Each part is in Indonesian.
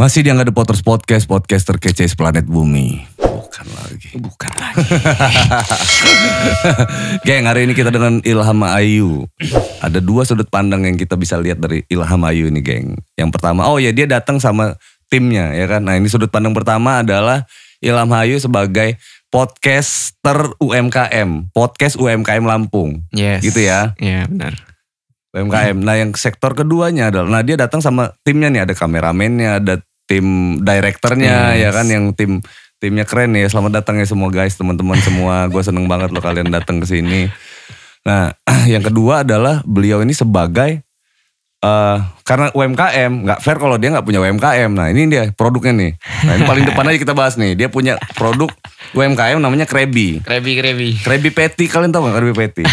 Masih di Angga The Potters Podcast, podcast terkece seplanet bumi. Bukan lagi. Geng, hari ini kita dengan Ilham Ayu. Ada dua sudut pandang yang kita bisa lihat dari Ilham Ayu ini, geng. Yang pertama, dia datang sama timnya, ya kan. Nah, ini sudut pandang pertama adalah Ilham Ayu sebagai podcaster UMKM, podcast UMKM Lampung. Yes. Gitu ya. Iya, benar. UMKM. Nah, yang sektor keduanya adalah, dia datang sama timnya nih, ada kameramennya, ada tim direkturnya, ya kan, yang timnya keren ya. Selamat datang ya semua guys, teman-teman semua. Gue seneng banget loh kalian datang ke sini. Nah, yang kedua adalah beliau ini sebagai karena UMKM, nggak fair kalau dia nggak punya UMKM. Nah, ini dia produknya nih. Nah, ini paling depan aja kita bahas nih. Dia punya produk UMKM namanya Krabby Patty. Kalian tahu nggak Krabby Patty?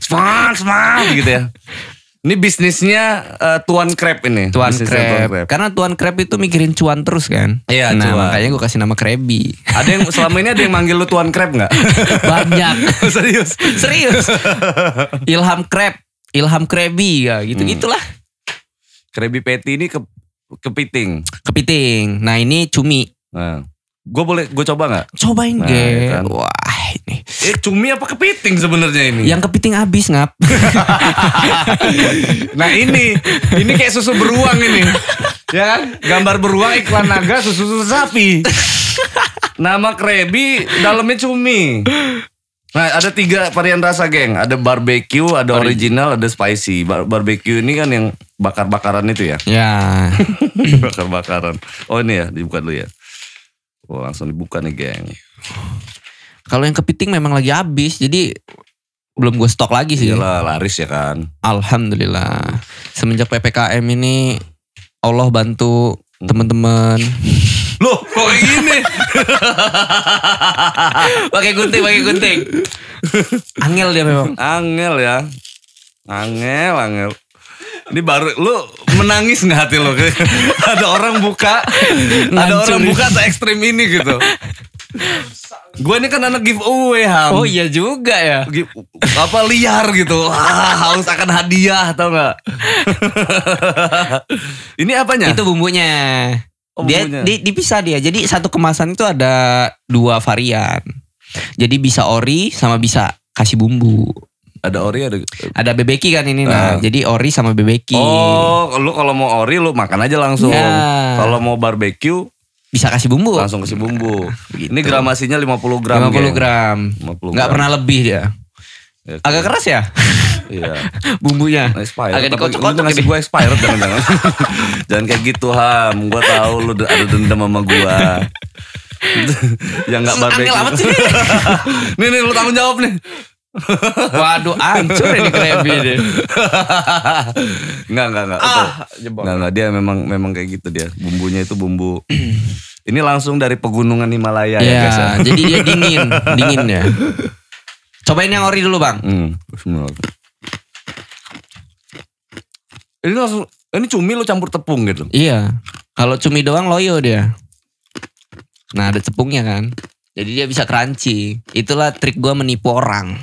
Smart gitu ya. Ini bisnisnya Tuan Crab ini. Tuan Crab. Karena Tuan Crab itu mikirin cuan terus kan. Iya, nah, cuan. makanya gue kasih nama Krabby. Ada yang selama ini ada yang manggil lu Tuan Crab nggak? Banyak. Serius. Ilham Crab, Ilham Krabby ya gitu-gitulah. Krabby Patty ini kepiting. Nah, ini cumi. Nah, gue coba nggak? Cobain Nah, ge. kan. Wah, ini. Cumi apa kepiting sebenarnya ini? Yang kepiting habis ngap. Nah, ini kayak susu beruang ini. Ya kan? Gambar beruang, iklan naga, susu sapi. Nama Krabby, dalamnya cumi. Nah, ada 3 varian rasa, geng. Ada barbecue, ada original, ada spicy. Barbecue ini kan yang bakar-bakaran itu ya? Ya. Bakar-bakaran. Oh, ini ya, dibuka dulu ya. Oh, langsung dibuka nih, geng. Kalau yang kepiting memang lagi habis, jadi belum gue stok lagi sih. Iyalah, laris ya kan. Alhamdulillah. Semenjak PPKM ini Allah bantu teman-teman. Loh, kok ini? Pakai gunting. Angel dia memang. Angel ya. Angel. Ini baru lu menangis nggak hati lo? Ada orang buka se ekstrim ini gitu. Gue ini kan anak giveaway, Ham. Oh iya juga ya. Apa liar gitu. Haus akan hadiah, tau nggak? Ini apanya? Itu bumbunya. Dia dipisah dia. Jadi satu kemasan itu ada 2 varian. Jadi bisa ori sama bisa kasih bumbu. Ada ori, ada bebeki kan ini. Nah, jadi ori sama bebeki. Oh, lu kalau mau ori lu makan aja langsung. Ya. Kalau mau barbecue bisa kasih bumbu. Langsung kasih bumbu. Begitu. Ini gramasinya 50 gram. 50 gram. Nggak pernah lebih dia. Ya, agak keras ya? Iya. Bumbunya. Expired. Agak dikocok-kocok. Ngasih gue expired jangan. Jangan kayak gitu, Ham. Gue tahu lu ada dendam sama gue. Yang nggak barbecue. Angel amat sih. Nih lu tanggung jawab nih. Waduh, hancur ini Krabby deh. Enggak. Enggak, dia memang kayak gitu dia. Bumbunya itu bumbu. Ini langsung dari pegunungan Himalaya ya guys ya. Jadi dia dingin ya. Cobain yang ori dulu, Bang. Bismillah. Ini langsung, ini cumi lo campur tepung gitu. Iya. Kalau cumi doang loyo dia. Nah, ada tepungnya kan. Jadi dia bisa crunchy. Itulah trik gue menipu orang.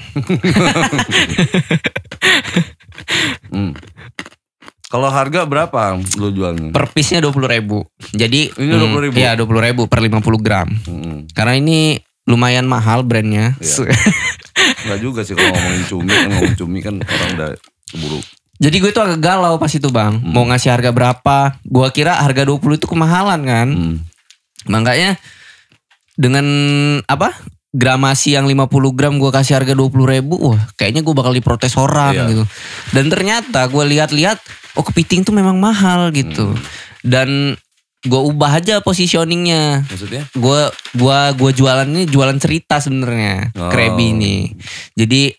Kalau harga berapa lu jualnya? Per piece-nya 20.000. Jadi ini 20.000. Iya, 20.000 per 50 gram. Karena ini lumayan mahal brandnya. Iya. Enggak juga sih kalau ngomongin cumi kan orang udah keburu. Jadi gue tuh agak galau pas itu, Bang. Mau ngasih harga berapa? Gua kira harga 20 itu kemahalan kan. Makanya dengan gramasi yang 50 gram gue kasih harga 20.000, wah kayaknya gue bakal diprotes orang gitu. Dan ternyata gue lihat-lihat, kepiting tuh memang mahal gitu. Dan gue ubah aja positioningnya. Maksudnya? Gue jualan ini jualan cerita sebenarnya, Krabby ini. Jadi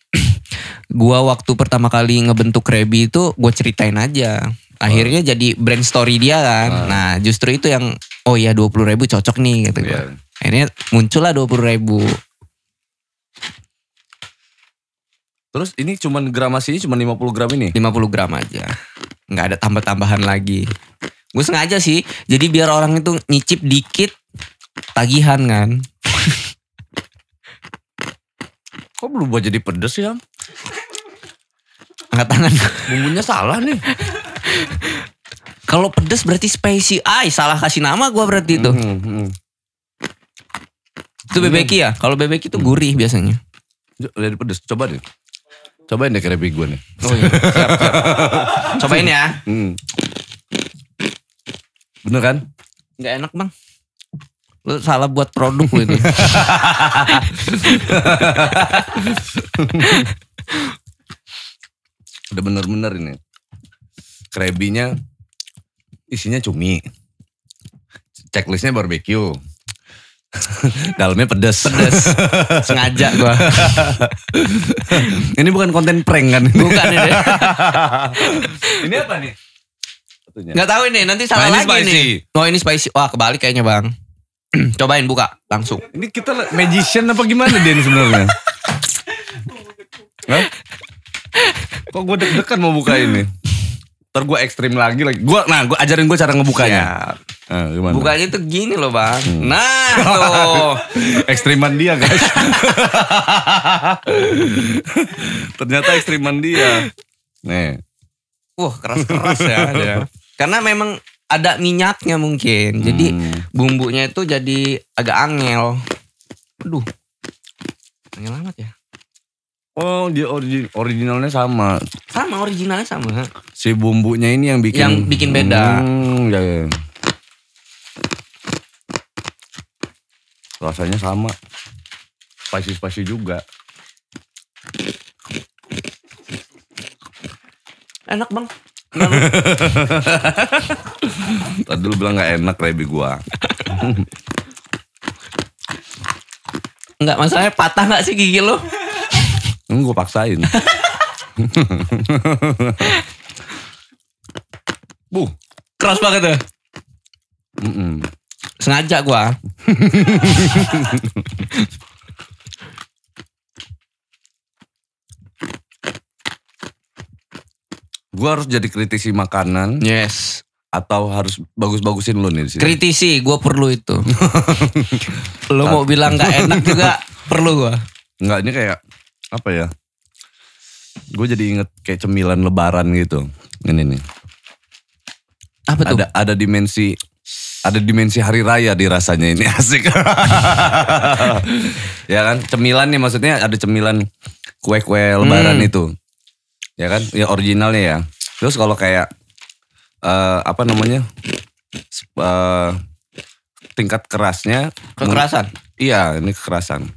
gue waktu pertama kali ngebentuk Krabby itu gue ceritain aja. Akhirnya jadi brand story dia kan. Nah justru itu yang 20.000 cocok nih kata gue. Akhirnya muncullah 20.000. Terus ini cuman gramasinya cuma 50 gram ini? 50 gram aja. Nggak ada tambah-tambahan lagi. Gue sengaja sih. Jadi biar orang itu nyicip dikit tagihan kan. Kok berubah jadi pedes ya? Angkat tangan. Bumbunya salah nih. Kalau pedes berarti spicy. Salah kasih nama gue berarti itu. Itu bebeki ya? Kalau bebeki itu gurih biasanya. Jadi pedes. Coba deh. Cobain deh krebi gue nih. Oh iya. Siap. Cobain ya. Bener kan? Gak enak bang. Lu salah buat produk lu itu. Udah bener-bener ini. Krebinya isinya cumi. Checklistnya barbecue. Dalamnya pedas. Sengaja gua. Ini bukan konten prank kan? Bukan ini. Ini apa nih? Gak tahu ini, nanti salah ini lagi spicy. nih. Oh ini spicy. Wah kebalik kayaknya bang. Cobain buka langsung. Ini kita magician apa gimana dia ini sebenarnya? Hah? Kok gue deg-degan mau buka ini? Ntar gue ekstrim lagi. Gue ajarin gue cara ngebukanya. Nah, gimana? Bukanya tuh gini loh bang. Nah tuh. Ekstriman dia guys. Ternyata ekstriman dia. Nih. Wah keras-keras ya. Karena memang ada minyaknya mungkin. Jadi bumbunya itu jadi agak angel. Aduh. Angel amat ya. Oh dia originalnya sama. Sama originalnya sama. Si bumbunya ini yang bikin beda. Ya. Rasanya sama. Spicy juga. Enak bang. Tadi lu bilang gak enak krebi gua. Enggak, masalahnya patah gak sih gigi lo? Gue paksain. Keras banget ya? Sengaja gua. Gue harus jadi kritisi makanan. Yes. Atau harus bagus-bagusin lu nih di sini. Kritisi, gue perlu itu. Lo mau bilang gak enak juga perlu gue. Enggak, ini kayak apa ya? Gue jadi inget kayak cemilan lebaran gitu. Ini nih. Apa tuh? Ada dimensi hari raya di rasanya ini, asik. Ya kan, cemilan nih maksudnya ada cemilan kue-kue lebaran itu. Ya kan, ya originalnya ya. Terus kalau kayak apa namanya? Tingkat kerasnya. Kekerasan? Iya, ini kekerasan.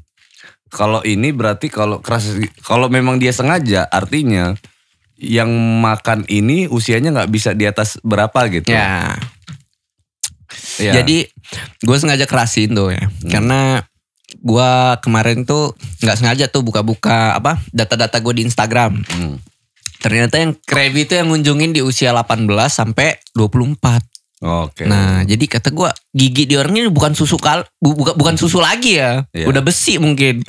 Kalau ini berarti kalau memang dia sengaja, artinya yang makan ini usianya nggak bisa di atas berapa gitu. Ya. Jadi gue sengaja kerasin tuh ya, karena gue kemarin tuh nggak sengaja tuh buka-buka data-data gue di Instagram. Ternyata yang Krabby itu yang ngunjungin di usia 18 sampai 24. Oke. Nah, jadi kata gue gigi di orang ini bukan susu bukan susu lagi ya. Yeah. Udah besi mungkin.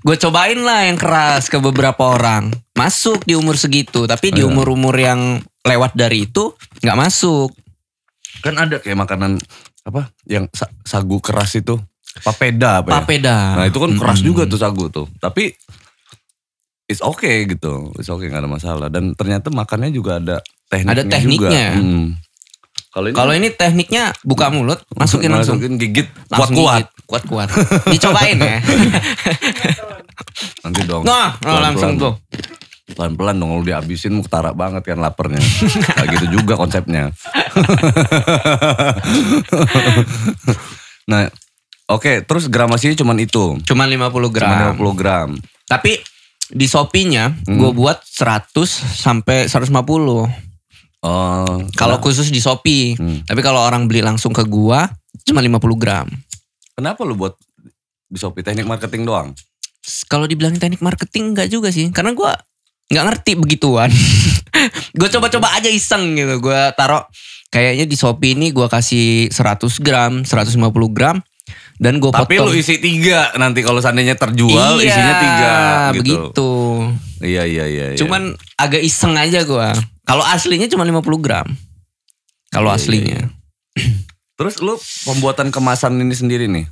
Gue cobain lah yang keras ke beberapa orang. Masuk di umur segitu, tapi di umur-umur yang lewat dari itu nggak masuk. Kan ada kayak makanan apa yang sagu keras itu, papeda apa ya? Papeda. Nah, itu kan keras juga tuh sagu tuh. Tapi it's okay gitu. It's okay, gak ada masalah. Dan ternyata makannya juga ada tekniknya. Juga. Kalau ini tekniknya buka mulut, masukin langsung. Gigit, kuat-kuat. Kuat-kuat. Dicobain ya. Nanti dong. Nah, langsung tuh. Pelan-pelan dong, kalau dihabisin mau ketara banget kan laparnya. Kayak gitu juga konsepnya. Nah, oke, terus gramasinya cuman itu. Cuman 50 gram. Cuman 50 gram. Tapi di Shopee-nya gue buat 100 sampai 150. Kalau khusus di Shopee. Tapi kalau orang beli langsung ke gua cuma 50 gram. Kenapa lu buat di Shopee? Teknik marketing doang? Kalau dibilangin teknik marketing enggak juga sih. Karena gua nggak ngerti begituan. Gue coba-coba aja iseng gitu. Gue taruh kayaknya di Shopee ini gue kasih 100 gram, 150 gram. Dan gue potong. Tapi lu isi 3 nanti kalau seandainya terjual isinya 3 gitu. Begitu. Iya. Cuman agak iseng aja gue. Kalau aslinya cuma 50 gram. Kalau aslinya. Terus lu pembuatan kemasan ini sendiri nih.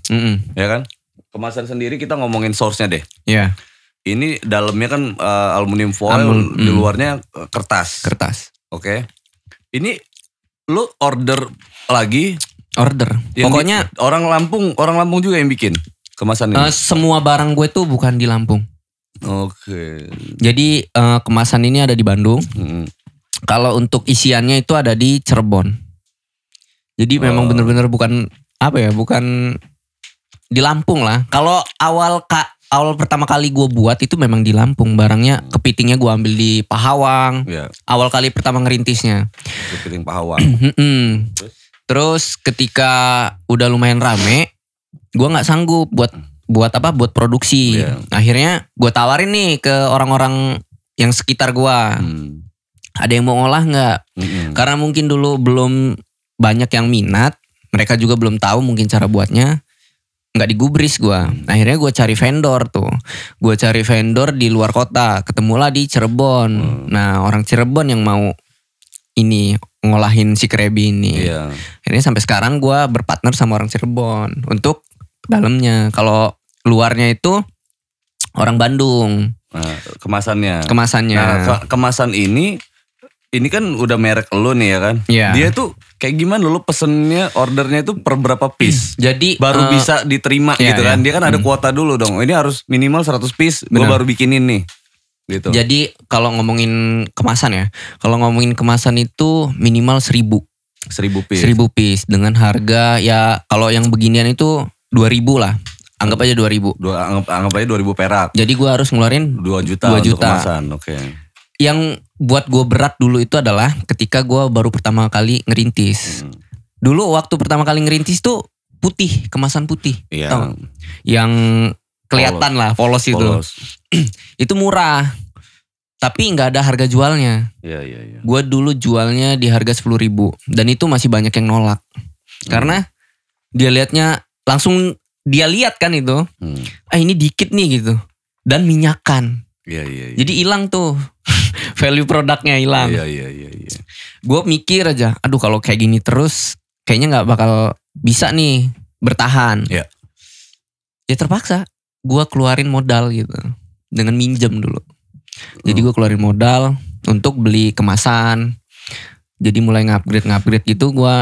Ya kan? Kemasan sendiri kita ngomongin source-nya deh. Iya. ini dalamnya kan aluminium foil, di luarnya kertas. Oke. Ini lu order lagi? Order. Pokoknya orang Lampung juga yang bikin kemasan ini. Semua barang gue tuh bukan di Lampung. Oke. Jadi kemasan ini ada di Bandung. Kalau untuk isiannya itu ada di Cirebon. Jadi memang benar-benar bukan bukan di Lampung lah. Kalau awal pertama kali gue buat itu memang di Lampung. Barangnya kepitingnya gue ambil di Pahawang. Awal kali pertama ngerintisnya. Kepiting Pahawang. Terus ketika udah lumayan rame, gue nggak sanggup buat produksi. Akhirnya gue tawarin nih ke orang-orang yang sekitar gue. Ada yang mau ngolah nggak? Karena mungkin dulu belum banyak yang minat, mereka juga belum tahu mungkin cara buatnya. Nggak digubris gue. Akhirnya gue cari vendor tuh. Gue cari vendor di luar kota. Ketemulah di Cirebon. Nah orang Cirebon yang mau ini ngolahin si Krebi ini. Akhirnya sampai sekarang gue berpartner sama orang Cirebon untuk dalamnya. Kalau luarnya itu orang Bandung. Kemasannya. Nah kemasan ini kan udah merek lo nih ya kan. Dia tuh kayak gimana lo pesennya, ordernya itu per berapa piece? Jadi baru bisa diterima gitu kan. Dia kan ada kuota dulu dong. Ini harus minimal 100 piece. Gue baru bikinin nih. Gitu. Jadi kalau ngomongin kemasan ya. Kalau ngomongin kemasan itu minimal 1000 piece. 1000 piece dengan harga ya kalau yang beginian itu 2000 lah. Anggap aja 2000. Anggap aja 2000 perak. Jadi gue harus ngeluarin 2 juta untuk kemasan. Oke. Yang buat gue berat dulu itu adalah ketika gue baru pertama kali ngerintis. Dulu waktu pertama kali ngerintis tuh putih, kemasan putih. Tau? Yang kelihatan lah polos itu. Itu murah. Tapi gak ada harga jualnya. Gue dulu jualnya di harga 10.000. Dan itu masih banyak yang nolak. Karena dia liatnya langsung dia lihat kan itu. Ini dikit nih gitu. Dan minyakan. Jadi hilang tuh. Value produknya hilang. Gue mikir aja, aduh kalau kayak gini terus kayaknya gak bakal bisa nih bertahan. Ya terpaksa gue keluarin modal gitu. Dengan minjem dulu. Jadi gue keluarin modal untuk beli kemasan. Jadi mulai ngupgrade gitu gue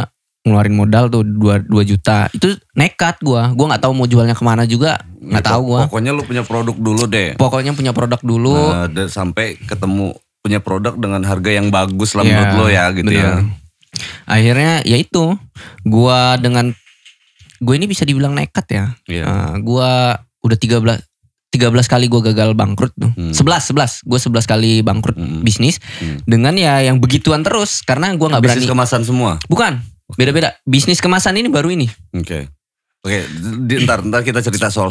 ngeluarin modal tuh 2 juta. Itu nekat gue gak tahu mau jualnya kemana juga. Gak tahu gue. Pokoknya lu punya produk dulu deh. Pokoknya punya produk dulu. Nah, sampai ketemu punya produk dengan harga yang bagus lah menurut lo ya gitu. Bener. Ya. Akhirnya ya itu. Gue ini bisa dibilang nekat ya. Gue udah 13 kali gue gagal bangkrut tuh. 11. Gue 11 kali bangkrut bisnis. Dengan ya yang begituan terus. Karena gue gak berani. Bisnis kemasan semua? Bukan. Beda-beda. Bisnis kemasan ini baru ini. Oke, ntar kita cerita soal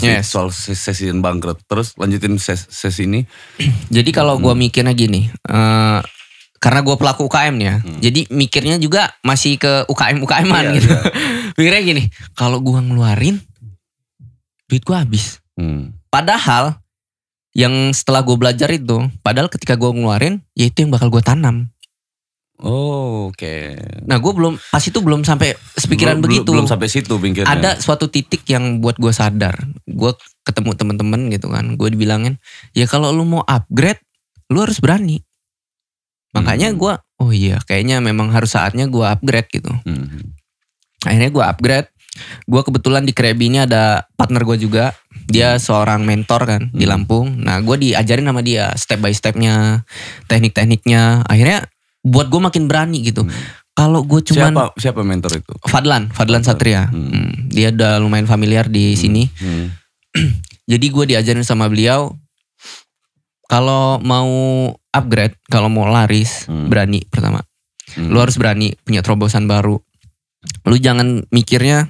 sesi bangkrut. Terus lanjutin sesi ini. Jadi kalau gue mikirnya gini. Karena gue pelaku UKM ya. Jadi mikirnya juga masih ke UKM-UKM-an gitu. Mikirnya gini. Kalau gue ngeluarin. Duit gue habis. Padahal. Yang setelah gue belajar itu. Padahal ketika gue ngeluarin. Ya itu yang bakal gue tanam. Oke. Nah gue pas itu belum sampai sepikiran begitu. Belum sampai situ pikirnya. Ada suatu titik yang buat gue sadar. Gue ketemu temen-temen gitu kan. Gue dibilangin, ya kalau lu mau upgrade, lu harus berani. Makanya gue, oh iya kayaknya memang harus saatnya gue upgrade gitu. Akhirnya gue upgrade. Gue kebetulan di Krebi ini ada partner gue juga. Dia seorang mentor kan di Lampung. Nah gue diajarin sama dia step by stepnya, teknik-tekniknya. Akhirnya buat gue makin berani gitu. Kalau gue cuman siapa mentor itu? Fadlan Satria. Dia udah lumayan familiar di sini. Jadi gue diajarin sama beliau kalau mau upgrade, kalau mau laris, berani pertama. Lu harus berani punya terobosan baru. Lu jangan mikirnya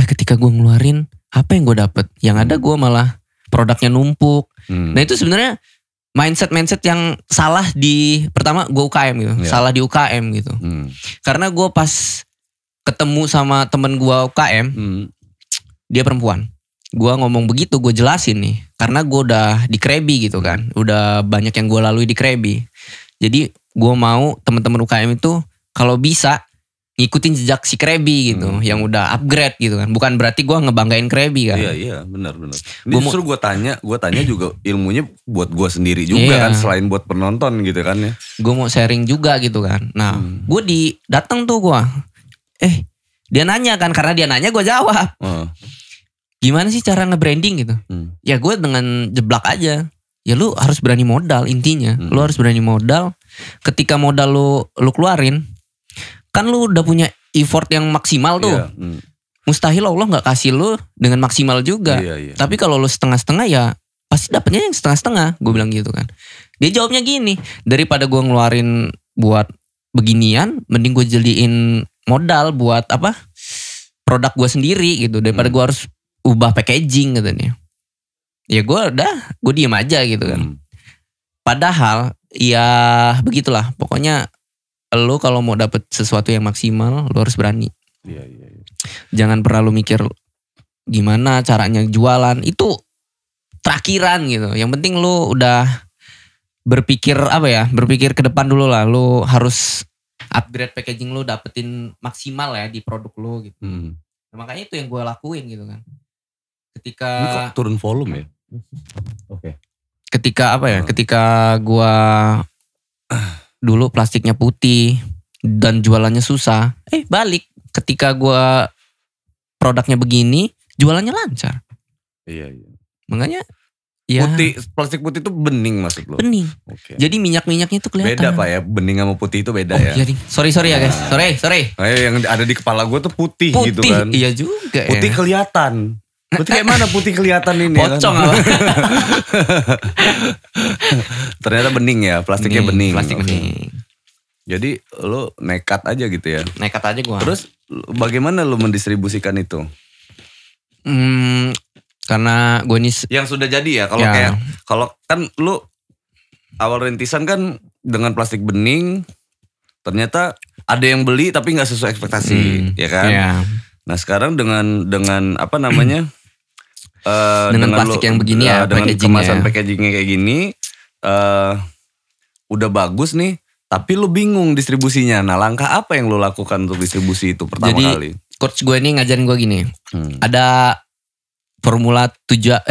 ketika gue ngeluarin apa yang gue dapet? Yang ada gue malah produknya numpuk. Nah itu sebenarnya mindset yang salah di pertama gue UKM gitu. Salah di UKM gitu. Karena gue pas ketemu sama temen gue UKM, dia perempuan. Gue ngomong begitu, gue jelasin nih. Karena gue udah di Krebi gitu kan. Udah banyak yang gue lalui di Krebi. Jadi gue mau temen-temen UKM itu kalau bisa ngikutin jejak si Krabby gitu, yang udah upgrade gitu kan. Bukan berarti gue ngebanggain Krabby kan. Iya benar. Ini justru gue tanya juga ilmunya buat gue sendiri juga kan, selain buat penonton gitu kan ya. Gue mau sharing juga gitu kan. Nah, gue datang tuh gue. Dia nanya kan, karena dia nanya gue jawab. Gimana sih cara nge-branding gitu? Ya gue dengan jeblak aja. Ya lu harus berani modal intinya. Lu harus berani modal. Ketika modal lu keluarin, kan lu udah punya effort yang maksimal tuh. Mustahil Allah gak kasih lu dengan maksimal juga. Tapi kalau lu setengah-setengah ya pasti dapetnya yang setengah-setengah. Gue bilang gitu kan. Dia jawabnya gini. Daripada gue ngeluarin buat beginian, mending gue jadiin modal buat apa? Produk gue sendiri gitu. Daripada gue harus ubah packaging katanya. Ya gue diem aja gitu kan. Padahal ya begitulah. Pokoknya lu kalau mau dapet sesuatu yang maksimal, lu harus berani. Iya. Jangan pernah lu mikir gimana caranya jualan. Itu terakhiran gitu. Yang penting lu udah berpikir berpikir ke depan dulu lah. Lu harus upgrade packaging lu, dapetin maksimal ya di produk lu gitu. Nah, makanya itu yang gue lakuin gitu kan. Ketika ini kok turun volume ya? Oke. Ketika ketika gue dulu plastiknya putih dan jualannya susah, balik. Ketika gue produknya begini, jualannya lancar. Iya. Makanya ya. Plastik putih itu bening maksud lo? Bening. Okay. Jadi minyak-minyaknya itu kelihatan. Beda Pak ya, bening sama putih itu beda ya. Iya, sorry ya guys, sorry. Yang ada di kepala gue tuh putih gitu kan. Iya juga. Putih kelihatan. Putih kayak mana putih kelihatan ini? Pocong ya kan? Ternyata bening ya, plastiknya bening. Plastik bening. Jadi lo nekat aja gitu ya? Nekat aja gue. Terus bagaimana lo mendistribusikan itu? Karena gue ini yang sudah jadi ya. Kalau kan lo awal rintisan kan dengan plastik bening, ternyata ada yang beli tapi nggak sesuai ekspektasi, ya kan? Yeah. Nah sekarang dengan apa namanya? dengan plastik yang begini ya, dengan kemasan packagingnya kayak gini, udah bagus nih, tapi lu bingung distribusinya. Nah langkah apa yang lu lakukan untuk distribusi itu pertama kali? Jadi coach gue ini ngajarin gue gini, ada formula 7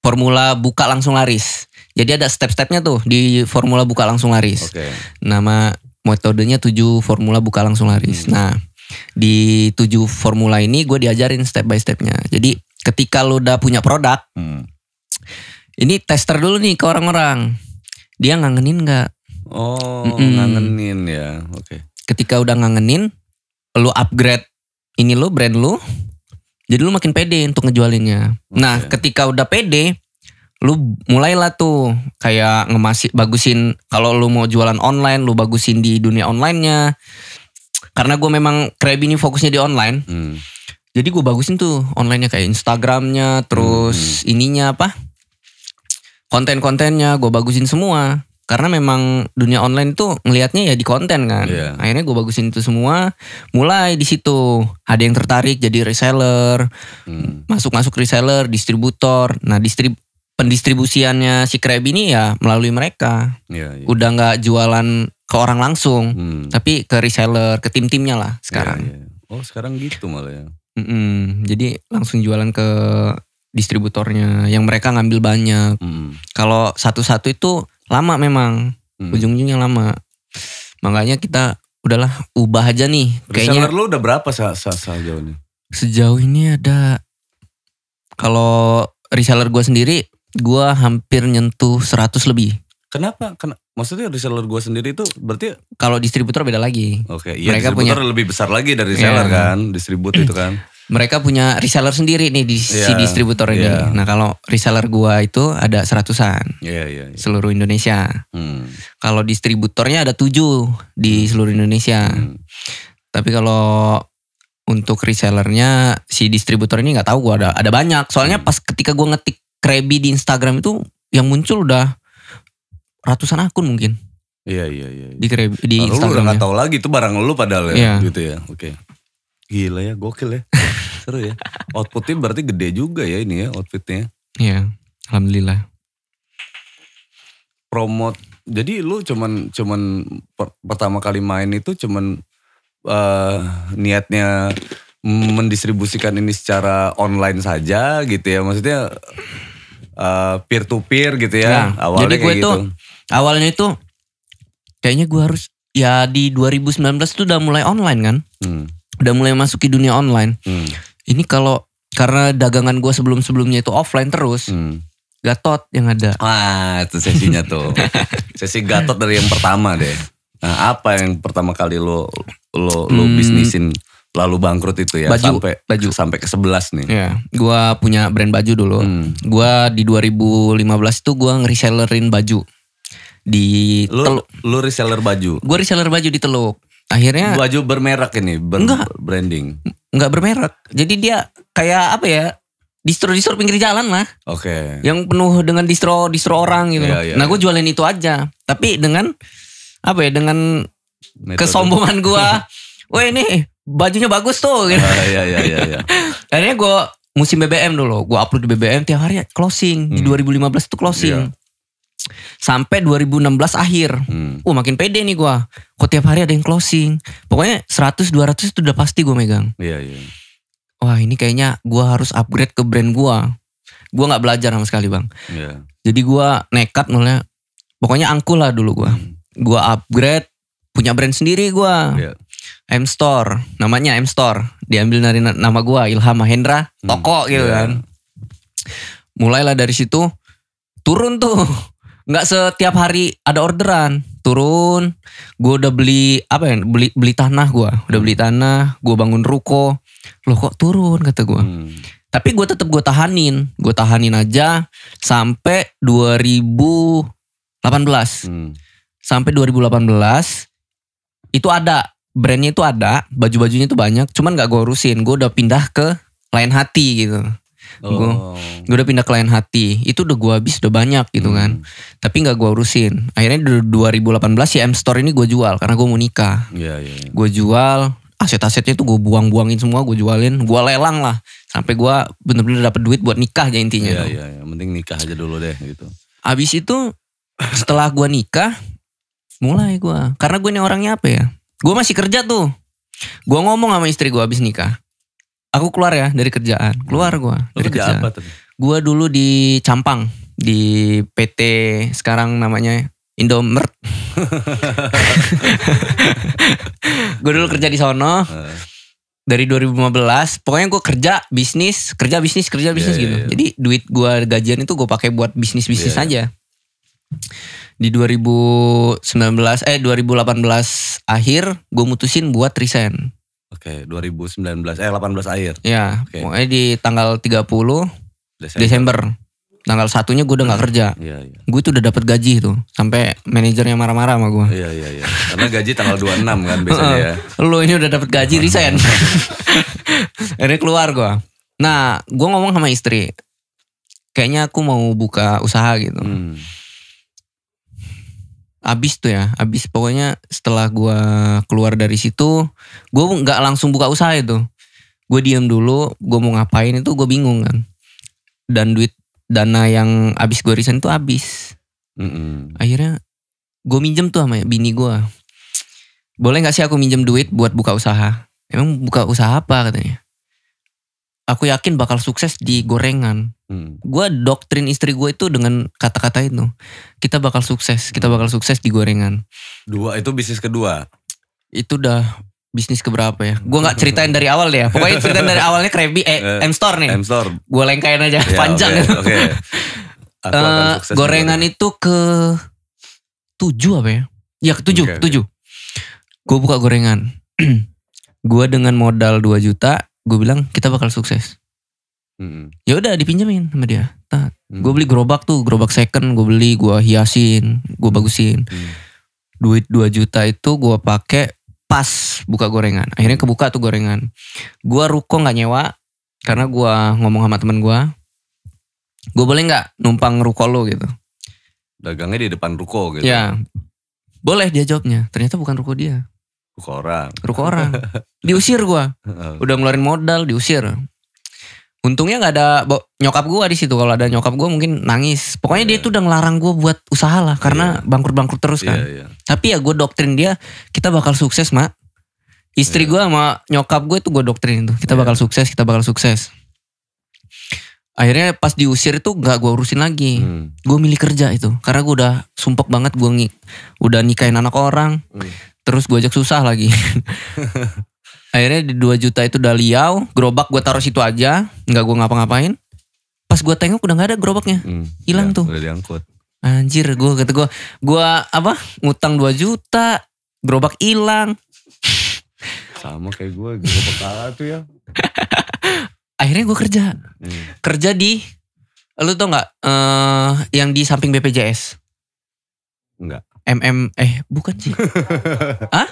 formula buka langsung laris. Jadi ada step-stepnya tuh di formula buka langsung laris. Okay. Nama metodenya 7 formula buka langsung laris. Nah di 7 formula ini gue diajarin step by stepnya. Jadi ketika lu udah punya produk, ini tester dulu nih ke orang-orang. Dia ngangenin gak? Ngangenin ya, oke. Ketika udah ngangenin, lu upgrade ini lu, brand lu. Jadi lu makin pede untuk ngejualinnya. Nah ketika udah pede, lu mulailah tuh kayak bagusin. Kalau lu mau jualan online, lu bagusin di dunia online-nya. Karena gue memang Krabby ini fokusnya di online. Jadi gue bagusin tuh online-nya kayak Instagram-nya, terus ininya apa? Konten-kontennya gue bagusin semua. Karena memang dunia online tuh ngelihatnya ya di konten kan. Yeah. Akhirnya gue bagusin itu semua. Mulai di situ ada yang tertarik jadi reseller, masuk reseller, distributor. Nah pendistribusiannya si Krabby ini ya melalui mereka. Yeah. Udah nggak jualan ke orang langsung, tapi ke reseller, ke tim-timnya lah sekarang. Yeah. Oh sekarang gitu malah ya. Jadi langsung jualan ke distributornya yang mereka ngambil banyak. Kalau satu-satu itu lama memang, ujung-ujungnya lama. Makanya kita udahlah ubah aja nih. Reseller lu udah berapa sejauh ini? Sejauh ini ada, kalau reseller gue sendiri, gue hampir nyentuh 100 lebih. Kenapa? Maksudnya reseller gue sendiri itu berarti? Kalau distributor beda lagi. Oke, iya mereka distributor lebih besar lagi dari reseller kan, distribut itu kan. Mereka punya reseller sendiri nih si distributor ini. Nah kalau reseller gua itu ada 100-an seluruh Indonesia. Kalau distributornya ada 7 di seluruh Indonesia. Tapi kalau untuk resellernya si distributor ini nggak tahu gua ada banyak. Soalnya pas ketika gua ngetik Krabby di Instagram itu yang muncul udah ratusan akun mungkin. Iya. Di Krabby di Instagram. Lu udah nggak tahu lagi itu barang lu padahal ya gitu ya. Oke. Gila ya, gokil ya. Seru ya. Outputnya berarti gede juga ya ini ya outfitnya. Iya, alhamdulillah. Promote. Jadi lu cuman pertama kali main itu cuman niatnya mendistribusikan ini secara online saja gitu ya. Maksudnya peer to peer gitu ya. Nah, Awalnya jadi gue kayak tuh gitu. awalnya itu kayaknya gue harus ya di 2019 tuh udah mulai online kan. Udah mulai masuk ke dunia online. Ini karena dagangan gue sebelum-sebelumnya itu offline terus. Gatot yang ada. Wah itu sesinya tuh. Sesi Gatot dari yang pertama deh. Nah apa yang pertama kali lo bisnisin lalu bangkrut itu ya? Baju. Sampai ke 11 nih. Ya, gue punya brand baju dulu. Gue di 2015 itu gue ngeresellerin baju. Di Teluk. Lu reseller baju? Gue reseller baju di Teluk. Akhirnya. Baju bermerek ini? Enggak. Branding? Enggak bermerek. Jadi dia kayak apa ya? Distro pinggir jalan lah. Oke. Yang penuh dengan distro orang gitu. Iya, Nah gue jualin itu aja. Tapi dengan apa ya? Dengan kesombongan gue. Wah ini bajunya bagus tuh gitu. Iya. Akhirnya gue musim BBM dulu. Gue upload di BBM tiap hari closing. Di 2015 itu closing. Sampai 2016 akhir. Makin pede nih gue. Kok tiap hari ada yang closing. Pokoknya 100-200 itu udah pasti gue megang. Iya. Wah ini kayaknya gue harus upgrade ke brand gue. Gue gak belajar sama sekali bang. Iya. Jadi gue nekat mulai. Pokoknya angkul lah dulu gue. Gue upgrade. Punya brand sendiri gue. Iya. M-Store. Namanya M-Store. Diambil dari nama gue. Ilham Mahendra. Toko gitu kan. Mulailah dari situ. Turun tuh. Gak setiap hari ada orderan. Turun. Gue udah beli apa ya? Beli tanah gue. Udah beli tanah. Gue bangun ruko. Loh kok turun kata gue. Tapi gue tetap gue tahanin. Gue tahanin aja. Sampai 2018. Sampai 2018. Itu ada. Brandnya itu ada. Baju-bajunya itu banyak. Cuman gak gue urusin. Gue udah pindah ke Lain Hati gitu. Gue udah pindah ke Lain Hati. Itu udah gue habis udah banyak gitu kan. Tapi gak gue urusin. Akhirnya 2018 ya M-Store ini gue jual. Karena gue mau nikah. Gue jual. Aset-asetnya tuh gue buang-buangin semua. Gue jualin. Gue lelang lah. Sampai gue bener-bener dapet duit buat nikah aja intinya. Iya. Mending nikah aja dulu deh gitu. Abis itu setelah gue nikah. Mulai gue. Karena gue ini orangnya apa ya. Gue masih kerja tuh. Gue ngomong sama istri gue abis nikah. Aku keluar ya dari kerjaan. Keluar gue dari kerjaan. Apa tuh? Gue dulu di Campang. Di PT sekarang namanya Indomart. Gue dulu kerja di sono. Dari 2015. Pokoknya gue kerja bisnis gitu. Jadi duit gue gajian itu gue pakai buat bisnis aja. Di 2018 akhir gue mutusin buat resign. Oke, 18 akhir. Ya, pokoknya di tanggal 30 Desember. Tanggal 1-nya gue udah gak kerja. Iya. Gue tuh udah dapat gaji tuh. Sampai manajernya marah-marah sama gue. Iya. Karena gaji tanggal 26 kan biasanya ya. Lo ini udah dapat gaji resign. Akhirnya keluar gue. Nah, gue ngomong sama istri. Kayaknya aku mau buka usaha gitu. Abis pokoknya setelah gue keluar dari situ, gue gak langsung buka usaha itu. Gue diem dulu, gue mau ngapain itu gue bingung kan. Dan dana yang abis gue resign itu abis. Akhirnya gue minjem tuh sama bini gue. Boleh gak sih aku minjem duit buat buka usaha? Emang buka usaha apa katanya? Aku yakin bakal sukses di gorengan. Gue doktrin istri gue itu dengan kata-kata itu. Kita bakal sukses di gorengan. Itu bisnis kedua. Itu udah bisnis keberapa ya? Gue gak ceritain dari awal deh ya. Pokoknya ceritain dari awalnya M-Store nih. M-Store. Gue lengkain aja panjang. Oke. Gorengan itu ke 7 apa ya? Ya ke 7. Gue buka gorengan. Gue dengan modal 2 juta. Gue bilang kita bakal sukses. Ya udah dipinjemin sama dia. Gue beli gerobak second, gue beli, gue hiasin, gue bagusin. Duit 2 juta itu gue pakai pas buka gorengan. Akhirnya kebuka tuh gorengan. Gue ruko nggak nyewa karena gue ngomong sama temen gue. Gue boleh nggak numpang ruko lo gitu? Dagangnya di depan ruko gitu. Ya, boleh dia jawabnya. Ternyata bukan ruko dia. Ruko orang. Diusir gue. Udah ngeluarin modal, diusir. Untungnya nggak ada nyokap gue di situ. Kalau ada nyokap gue mungkin nangis. Pokoknya dia tuh udah ngelarang gue buat usaha lah, karena bangkrut terus kan. Tapi ya gue doktrin dia, kita bakal sukses mak. Istri gue sama nyokap gue tuh gue doktrin tuh. Kita bakal sukses, kita bakal sukses. Akhirnya pas diusir itu gak gue urusin lagi. Gue milih kerja itu. Karena gue udah sumpek banget gue udah nikahin anak orang. Terus gue ajak susah lagi. Akhirnya di 2 juta itu udah liau. Gerobak gue taruh situ aja. Gak gue ngapa-ngapain. Pas gue tengok udah gak ada gerobaknya. Hilang tuh. Udah diangkut. Anjir gue ngutang 2 juta. Gerobak hilang. Sama kayak gue bakal tuh ya. Akhirnya gue kerja. Kerja di, lu tau gak yang di samping BPJS? Enggak. Bukan sih. Hah?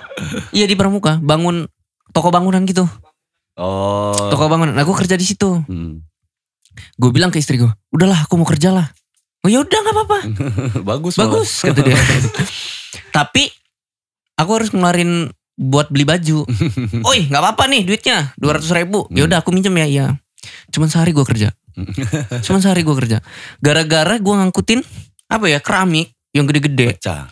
Iya di Pramuka, bangun toko bangunan gitu. Oh. Toko bangunan. Nah gue kerja di situ. Gue bilang ke istri gue, udahlah aku mau kerja lah. Oh ya udah nggak apa-apa. Bagus kata dia. Tapi aku harus ngeluarin buat beli baju. Oi nggak apa-apa nih duitnya 200.000. Ya udah aku minjem ya. Iya. Cuman sehari gue kerja. Gara-gara gue ngangkutin keramik yang gede-gede. Pecah.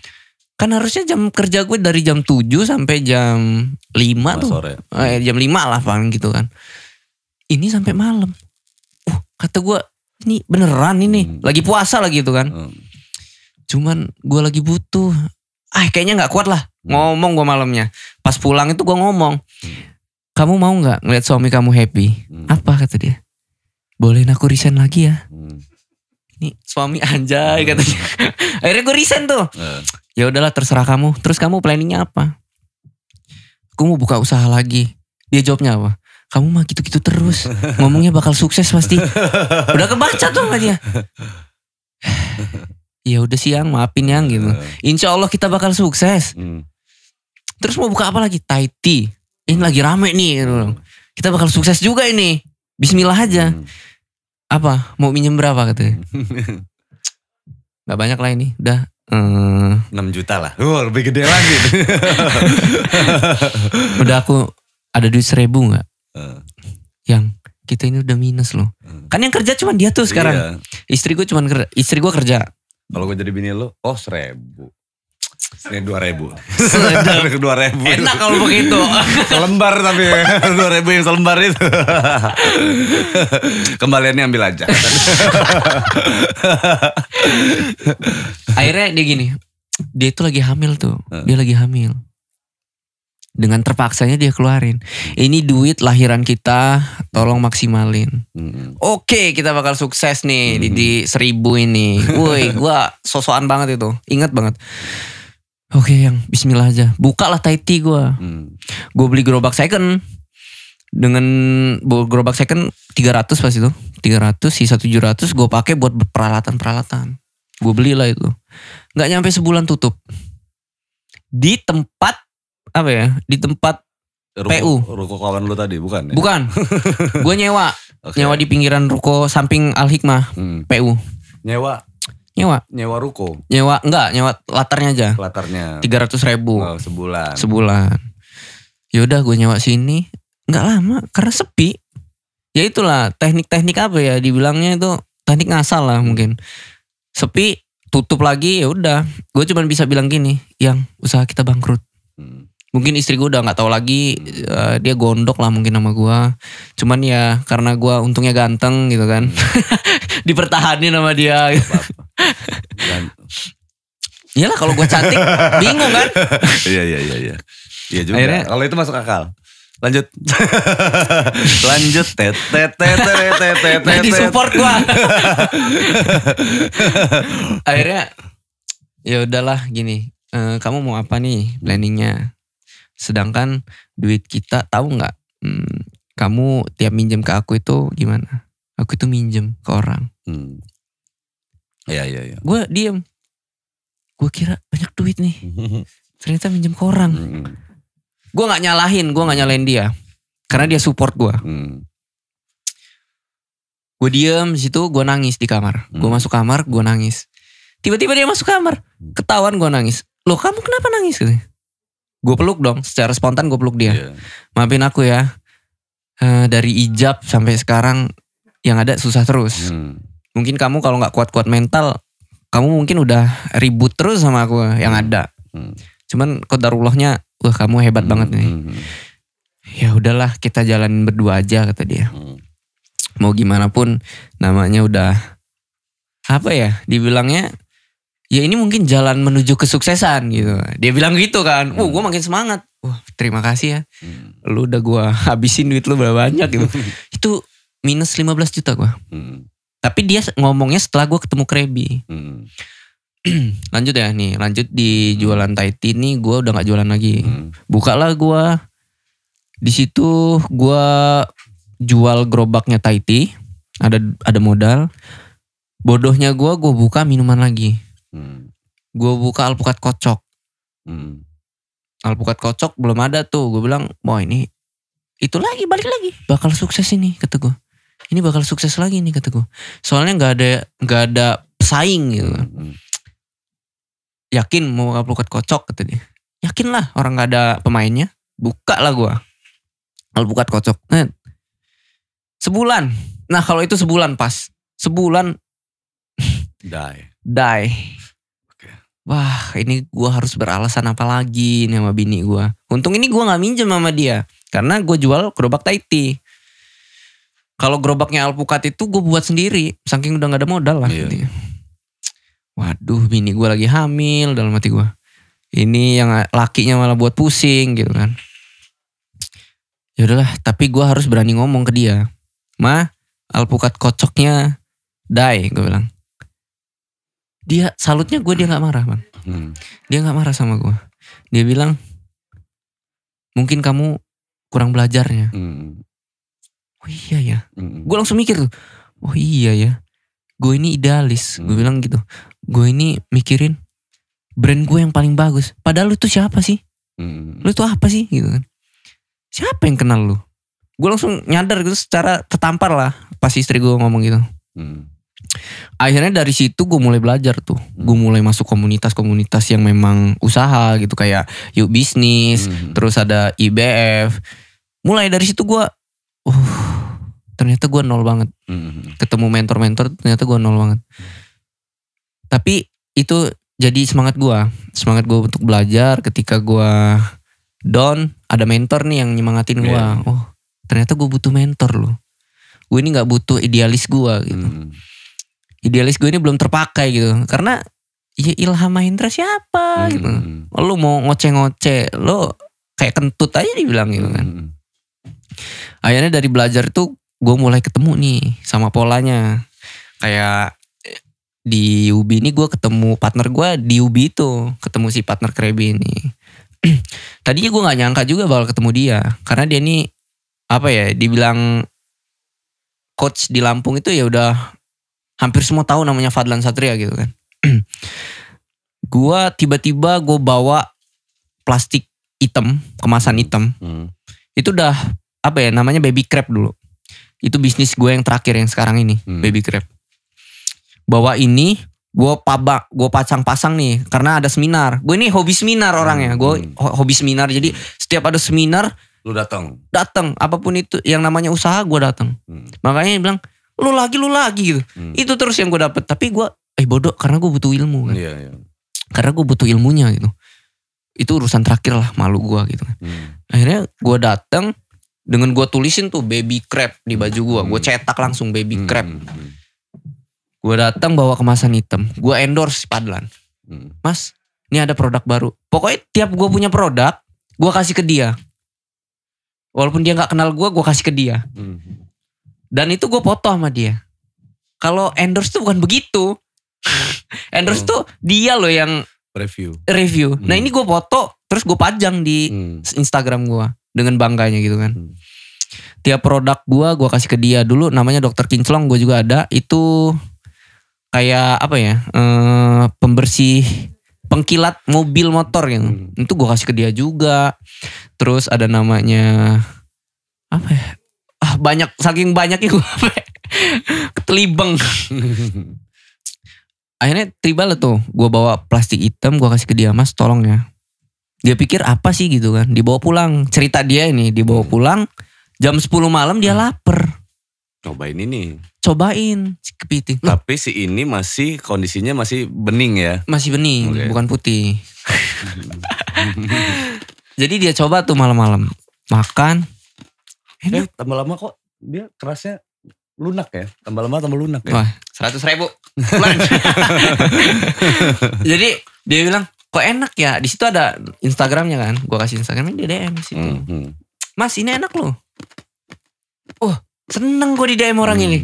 Kan harusnya jam kerja gue dari jam 7 sampai jam 5 tuh. Sore. Jam 5 lah paling gitu kan. Ini sampai malam. Kata gue ini beneran ini. Lagi puasa lagi gitu kan. Cuman gue lagi butuh. Kayaknya gak kuat lah. Ngomong gue malamnya. Pas pulang itu gue ngomong. Kamu mau gak ngeliat suami kamu happy? Apa kata dia? Bolehin aku resign lagi ya. Nih suami anjay katanya. Akhirnya gue resign tuh. Ya udahlah terserah kamu. Terus kamu planningnya apa? Aku mau buka usaha lagi. Dia jawabnya apa? Kamu mah gitu-gitu terus. Ngomongnya bakal sukses pasti. Udah kebaca tuh sama dia. Ya udah sih Yang, maafin Yang gitu. Insya Allah kita bakal sukses. Terus mau buka apa lagi? Thai tea. Ini lagi rame nih. Kita bakal sukses juga ini. Bismillah aja. Apa? Mau minjem berapa katanya? Gak banyak lah ini. Udah 6 juta lah. Lebih gede lagi. Udah aku ada duit 1.000 gak? Yang kita ini udah minus loh. Kan yang kerja cuma dia tuh sekarang. Iya. Istri gue kerja. Kalau gue jadi bini lo, 1.000. Ini 2.000. 2.000. Enak kalau begitu. Selembar tapi 2.000 yang selembar itu. Kembaliannya ambil aja. Akhirnya dia gini. Dia itu lagi hamil tuh. Dia lagi hamil. Dengan terpaksanya dia keluarin. Ini duit lahiran kita, tolong maksimalin. Oke, kita bakal sukses nih di 1.000 ini. Woi, gue sosokan banget itu. Ingat banget. Oke Yang, bismillah aja. Buka lah Thai tea gue. Gue beli gerobak second. Dengan gerobak second 300 pas itu. 300, sisa 700 gue pakai buat peralatan-peralatan. Gue belilah itu. Gak nyampe sebulan tutup. Di tempat di tempat PU. Ruko kawan lu tadi bukan ya? Bukan. Gue nyewa. Nyewa di pinggiran ruko samping Al Hikmah. PU. Nyewa ruko. Nyewa latarnya aja. Latarnya 300.000. Sebulan. Yaudah gue nyewa sini. Gak lama karena sepi. Ya itulah teknik-teknik dibilangnya itu teknik ngasal lah mungkin. Sepi, tutup lagi ya udah. Gue cuma bisa bilang gini, Yang usaha kita bangkrut. Mungkin istri gue udah gak tahu lagi, dia gondok lah mungkin sama gue. Cuman ya karena gue untungnya ganteng gitu kan. Dipertahanin sama dia. Iyalah kalau gue cantik bingung kan. Iya. Iya juga. Akhirnya, kalau itu masuk akal. Lanjut. Nah, di support gue. Akhirnya ya udahlah gini. Kamu mau apa nih planningnya? Sedangkan duit kita tahu nggak? Kamu tiap minjem ke aku itu gimana? Aku itu minjem ke orang. Iya. Gue diem. Gue kira banyak duit nih. Ternyata minjem ke orang. Gue nggak nyalahin dia, karena dia support gue. Gue diem di situ, gue nangis di kamar. Gue masuk kamar, gue nangis. Tiba-tiba dia masuk kamar, ketahuan gue nangis. Loh kamu kenapa nangis? Gue peluk dong, secara spontan gue peluk dia. Maafin aku ya, dari ijab sampai sekarang yang ada susah terus. Mungkin kamu kalau gak kuat-kuat mental, kamu mungkin udah ribut terus sama aku yang ada. Cuman qadarullahnya, wah kamu hebat banget nih. Ya udahlah kita jalanin berdua aja kata dia. Mau gimana pun namanya udah apa ya dibilangnya ya ini mungkin jalan menuju kesuksesan gitu. Dia bilang gitu kan. Gue makin semangat. Wah terima kasih ya. Lu udah gue habisin duit lu berapa banyak gitu. Itu minus 15 juta gue. Tapi dia ngomongnya setelah gue ketemu Krebi. Lanjut ya nih. Lanjut di jualan Thai tea nih gue udah gak jualan lagi. Bukalah gue. Di situ gue jual gerobaknya Thai tea. Ada modal. Bodohnya gue buka minuman lagi. Gue buka alpukat kocok. Alpukat kocok belum ada tuh. Gue bilang, wah ini itu lagi balik lagi. Bakal sukses ini kata gue. Ini bakal sukses lagi nih kata gue. Soalnya nggak ada pesaing gitu. Yakin mau alpukat kocok kata dia. Yakin lah orang nggak ada pemainnya. Buka lah gue. Alpukat kocok. Sebulan. Nah kalau itu sebulan pas. Sebulan. Die. Wah ini gue harus beralasan apa lagi nih sama bini gue. Untung ini gue gak minjem sama dia. Karena gue jual gerobak Thai tea. Kalau gerobaknya alpukat itu gue buat sendiri. Saking udah gak ada modal lah. Iya. Waduh bini gue lagi hamil dalam hati gue. Ini yang lakinya malah buat pusing gitu kan. Ya udahlah tapi gue harus berani ngomong ke dia. Ma alpukat kocoknya die gue bilang. Dia salutnya gue dia gak marah bang. Dia gak marah sama gue. Dia bilang mungkin kamu kurang belajarnya. Oh iya ya. Gue langsung mikir tuh. Oh iya ya. Gue ini idealis. Gue bilang gitu. Gue ini mikirin brand gue yang paling bagus. Padahal lu tuh siapa sih? Lu tuh apa sih gitu kan. Siapa yang kenal lu? Gue langsung nyadar gitu secara tertampar lah. Pas istri gue ngomong gitu. Akhirnya dari situ gue mulai belajar tuh. Gue mulai masuk komunitas-komunitas yang memang usaha gitu. Kayak Yuk Bisnis. Terus ada IBF. Mulai dari situ gue ternyata gue nol banget. Ketemu mentor-mentor ternyata gue nol banget. Tapi itu jadi semangat gue. Semangat gue untuk belajar. Ketika gue down ada mentor nih yang nyemangatin gue. Oh ternyata gue butuh mentor loh. Gue ini gak butuh idealis gue gitu. Idealis gue ini belum terpakai gitu. Karena ya Ilham Mahendra siapa gitu. Lu mau ngoceh-ngoceh. Lu kayak kentut aja dibilang gitu kan. Akhirnya dari belajar itu gue mulai ketemu nih sama polanya. Kayak di Ubi ini gue ketemu partner gue di Ubi itu. Ketemu si partner Krebi ini. Tadinya gue gak nyangka juga bakal ketemu dia. Karena dia ini apa ya dibilang coach di Lampung itu ya udah hampir semua tahu namanya Fadlan Satria gitu kan. Tiba-tiba gue bawa plastik hitam, kemasan hitam. Itu udah apa ya namanya baby crab dulu. Itu bisnis gue yang terakhir yang sekarang ini, baby crab. Bawa ini gue pasang-pasang nih karena ada seminar. Gue ini hobi seminar orangnya. Gue hobi seminar jadi setiap ada seminar lu datang. Apapun itu yang namanya usaha gue datang. Makanya dia bilang lu lagi gitu. Itu terus yang gue dapet. Tapi gue bodoh karena gue butuh ilmu kan. Iya. Karena gue butuh ilmunya gitu. Itu urusan terakhir lah malu gue gitu kan. Akhirnya gue datang dengan gue tulisin tuh baby crab di baju gue. Gue cetak langsung baby crab. Gue datang bawa kemasan hitam. Gue endorse Fadlan. Mas ini ada produk baru. Pokoknya tiap gue punya produk gue kasih ke dia. Walaupun dia gak kenal gue kasih ke dia. Dan itu gue foto sama dia. Kalau endorse tuh bukan begitu. Endorse tuh dia loh yang review. Nah ini gue foto terus gue pajang di Instagram gue. Dengan bangganya gitu kan. Tiap produk gue kasih ke dia. Dulu namanya Dr. Kinclong gue juga ada. Itu kayak apa ya. Pembersih pengkilat mobil motor gitu. Itu gue kasih ke dia juga. Terus ada namanya apa ya. Banyak, saking banyaknya gue ketelibeng. Akhirnya tiba lah tuh, gue bawa plastik hitam, gue kasih ke dia, Mas tolong ya. Dia pikir apa sih gitu kan, dibawa pulang. Cerita dia ini, dibawa pulang, jam 10 malam dia lapar. Cobain ini. Cobain si kepiting. Tapi si ini masih kondisinya masih bening ya? Masih bening, bukan putih. Jadi dia coba tuh malam-malam. Makan, Enak. Tambah lama kok dia kerasnya lunak ya. Tambah lama tambah lunak ya. Wah 100.000 bulan. Jadi dia bilang kok enak ya. Di situ ada Instagramnya kan. Gue kasih Instagramnya, dia DM di situ. Mas ini enak loh. Oh seneng gue di DM orang ini.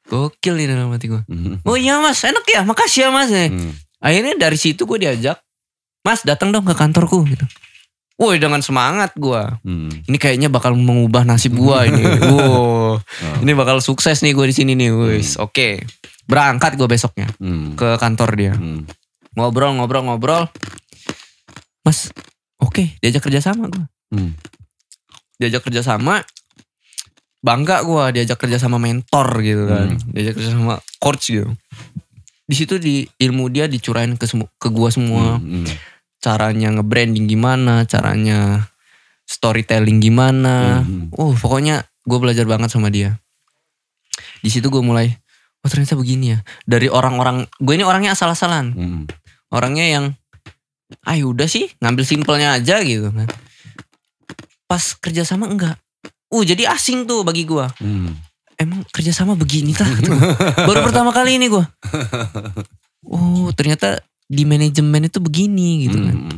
Gokil ini dalam hati gue. Oh iya mas enak ya, makasih ya mas. Akhirnya dari situ gue diajak, mas datang dong ke kantorku gitu. Woi dengan semangat gue. Ini kayaknya bakal mengubah nasib gue ini. Wow, ini bakal sukses nih gue di sini nih. Oke. Berangkat gue besoknya ke kantor dia. Ngobrol. Mas, oke, diajak kerja sama gue. Diajak kerja sama, bangga gue diajak kerja sama mentor gitu kan. Diajak kerja sama coach gitu. Di situ di ilmu dia dicurahin ke gue semua. Caranya nge-branding gimana, caranya storytelling gimana. Pokoknya gue belajar banget sama dia. Di situ gue mulai, oh ternyata begini ya. Dari orang-orang, gue ini orangnya asal-asalan. Orangnya yang, udah sih ngambil simpelnya aja gitu kan. Pas kerjasama enggak. Jadi asing tuh bagi gue. Emang kerjasama begini tah? Baru pertama kali ini gue. Oh ternyata di manajemen itu begini gitu kan.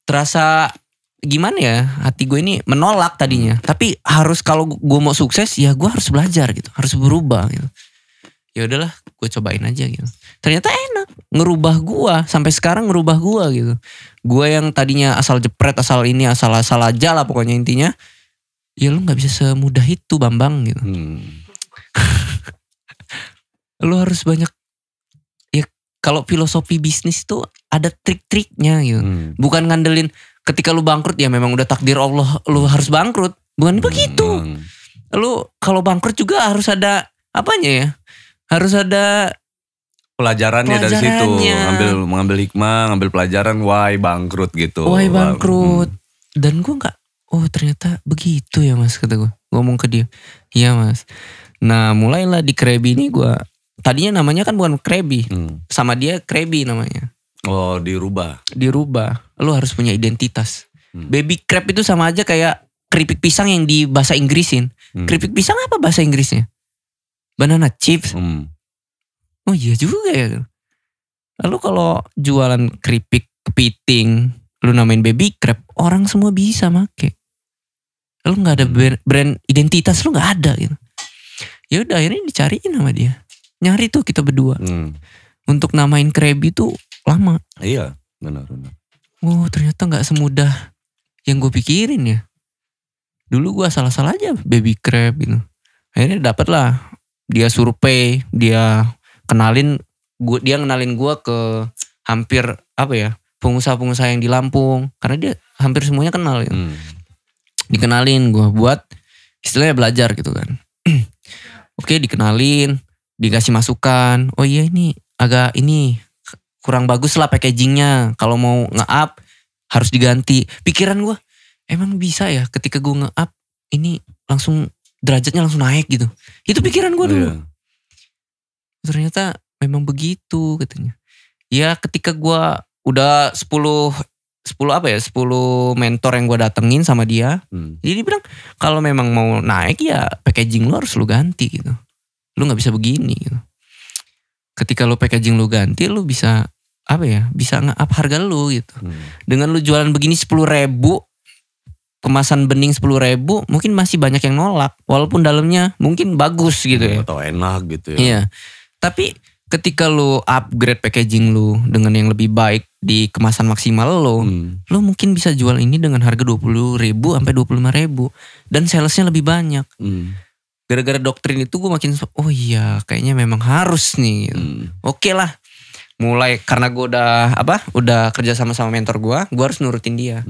Terasa gimana ya, hati gue ini menolak tadinya. Tapi harus kalau gue mau sukses ya gue harus belajar gitu. Harus berubah gitu. Ya udahlah gue cobain aja gitu. Ternyata enak. Ngerubah gue. Sampai sekarang ngerubah gue gitu. Gue yang tadinya asal jepret, asal ini, asal-asal aja lah pokoknya intinya. Ya lu gak bisa semudah itu Bambang gitu. Lu harus banyak. Ya kalau filosofi bisnis itu ada trik-triknya gitu. Bukan ngandelin ketika lu bangkrut ya memang udah takdir Allah lu harus bangkrut. Bukan begitu. Lu kalau bangkrut juga harus ada apanya ya. Harus ada pelajarannya dari situ. Mengambil hikmah, ngambil pelajaran why bangkrut gitu. Why bangkrut. Dan gue gak, oh ternyata begitu ya mas kata gue. Ngomong ke dia. Iya mas. Nah mulailah di Krabby ini gue. Tadinya namanya kan bukan Krabby. Sama dia Krabby namanya. Oh dirubah. Lu harus punya identitas. Baby crab itu sama aja kayak keripik pisang yang di bahasa Inggrisin. Keripik pisang apa bahasa Inggrisnya? Banana chips. Oh iya juga ya. Lalu kalau jualan keripik kepiting, lu namain baby crab, orang semua bisa make. Lu gak ada brand identitas, lu gak ada gitu. Ya udah akhirnya dicariin sama dia. Nyari tuh kita berdua. Untuk namain Krabby tuh lama. Iya benar. Oh ternyata gak semudah yang gue pikirin ya. Dulu gue asal-asal aja baby crab gitu. Akhirnya dapet lah. Dia survei, dia kenalin gue ke hampir pengusaha-pengusaha yang di Lampung, karena dia hampir semuanya kenal gitu. Dikenalin gue buat istilahnya belajar gitu kan. Oke dikenalin, dikasih masukan. Oh iya ini agak ini kurang bagus lah packagingnya, kalau mau nge-up harus diganti. Pikiran gue emang bisa ya ketika gue nge-up ini langsung derajatnya langsung naik gitu. Itu pikiran gue dulu. Ternyata memang begitu katanya. Ya ketika gue udah 10 mentor yang gue datengin sama dia. Jadi dia bilang kalau memang mau naik ya packaging lu harus lu ganti gitu. Lu gak bisa begini gitu. Ketika lu packaging lu ganti lu bisa bisa nge-up harga lu gitu. Dengan lu jualan begini 10.000, kemasan bening 10.000, mungkin masih banyak yang nolak. Walaupun dalamnya mungkin bagus gitu ya. Atau enak gitu ya. Iya. Tapi ketika lu upgrade packaging lu dengan yang lebih baik di kemasan maksimal lu mungkin bisa jual ini dengan harga 20.000 sampai 25.000 dan salesnya lebih banyak. Gara-gara doktrin itu gue makin oh iya kayaknya memang harus nih. Oke lah. Mulai karena gue udah kerja sama mentor gue harus nurutin dia.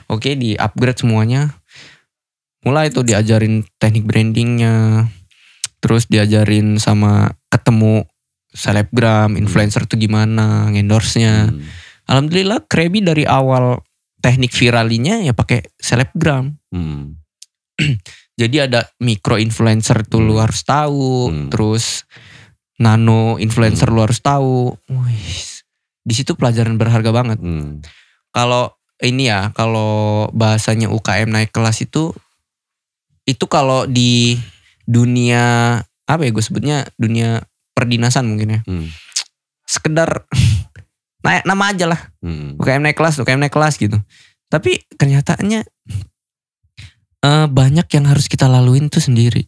Oke, di upgrade semuanya. Mulai tuh diajarin teknik brandingnya, terus diajarin sama ketemu selebgram, influencer tuh gimana, endorse-nya. Alhamdulillah Krabby dari awal teknik viralinya ya pakai selebgram. Jadi ada micro influencer tuh lu harus tahu, terus nano influencer lu harus tahu. Wih, di situ pelajaran berharga banget. Kalau ini ya, kalau bahasanya UKM naik kelas itu itu kalau di dunia apa ya gue sebutnya dunia perdinasan mungkin ya. Sekedar nama aja lah. UKM naik kelas gitu. Tapi kenyataannya banyak yang harus kita laluin tuh sendiri.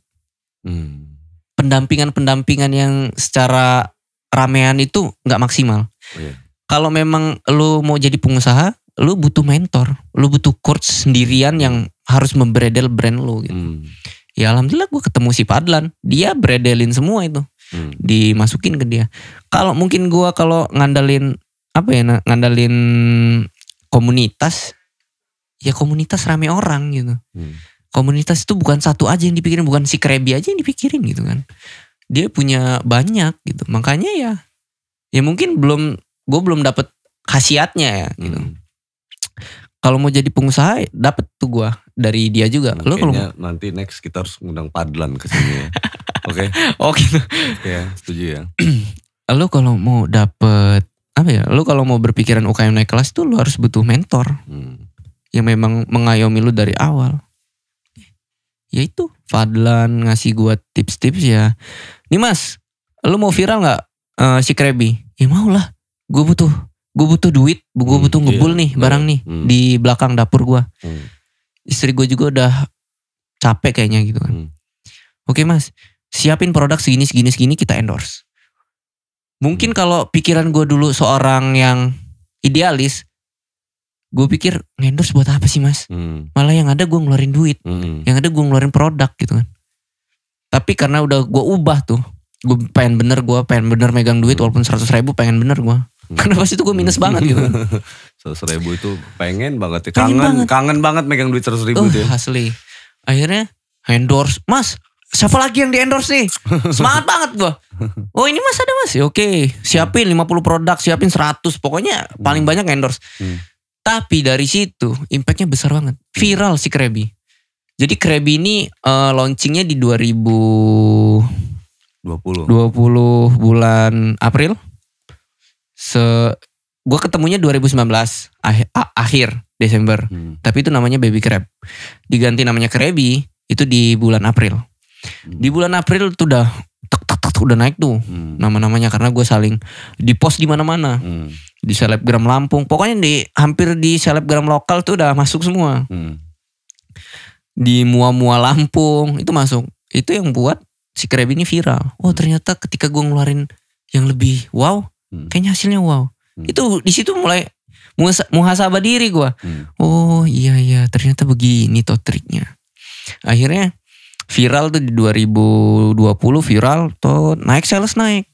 Pendampingan yang secara ramean itu nggak maksimal. Kalau memang lu mau jadi pengusaha, lu butuh mentor, lu butuh coach sendirian yang harus membredel brand lu gitu. Ya alhamdulillah gue ketemu si Padlan, dia bredelin semua itu, dimasukin ke dia. Kalau mungkin gue kalau ngandelin ngandelin komunitas, ya komunitas rame orang gitu. Komunitas itu bukan satu aja yang dipikirin, bukan si Krebi aja yang dipikirin gitu kan. Dia punya banyak gitu, makanya ya mungkin gue belum dapet khasiatnya ya gitu. Kalau mau jadi pengusaha dapet tuh gue dari dia juga. Nah, lo kalau nanti next kita harus ngundang Padlan ke sini ya. Oke. Oh gitu. Oke ya, setuju ya. Lo kalau mau dapet lo kalau mau berpikiran UKM naik kelas tuh lo harus butuh mentor. Yang memang mengayomi lo dari awal. Ya itu Padlan ngasih gue tips-tips ya. Nih Mas, lo mau viral gak si Krebi? Ya mau lah. Gue butuh duit, gue butuh ngebul nih barang nih di belakang dapur gue. Istri gue juga udah capek kayaknya gitu kan. Oke Mas, siapin produk segini kita endorse. Mungkin kalau pikiran gue dulu seorang yang idealis, gue pikir endorse buat apa sih Mas? Malah yang ada gue ngeluarin duit, yang ada gue ngeluarin produk gitu kan. Tapi karena udah gue ubah tuh, gue pengen bener megang duit walaupun 100.000 pengen bener gue. Karena pas itu gue minus banget gitu kan. 100.000 itu pengen banget ya. Kangen banget megang duit 100.000 itu ya. Asli. Akhirnya endorse. Mas, siapa lagi yang di endorse nih? Semangat banget gue. Oh ini Mas ada Mas. Oke, siapin 50 produk, siapin 100. Pokoknya paling banyak endorse. Tapi dari situ impactnya besar banget. Viral si Krebi. Jadi Krebi ini launchingnya di 2020 bulan April. Gue ketemunya 2019 akhir Desember. Tapi itu namanya Baby Crab. Diganti namanya Krebi itu di bulan April. Di bulan April tuh udah udah naik tuh nama-namanya karena gue saling di post di mana-mana. Di selebgram Lampung, pokoknya hampir di selebgram lokal tuh udah masuk semua. Di mua-mua Lampung itu masuk. Itu yang buat si Krebi ini viral. Oh ternyata ketika gue ngeluarin yang lebih wow, kayaknya hasilnya wow. Itu di situ mulai muhasabah diri gue. Oh iya ternyata begini toh triknya. Akhirnya viral tuh di 2020 viral tuh naik sales naik.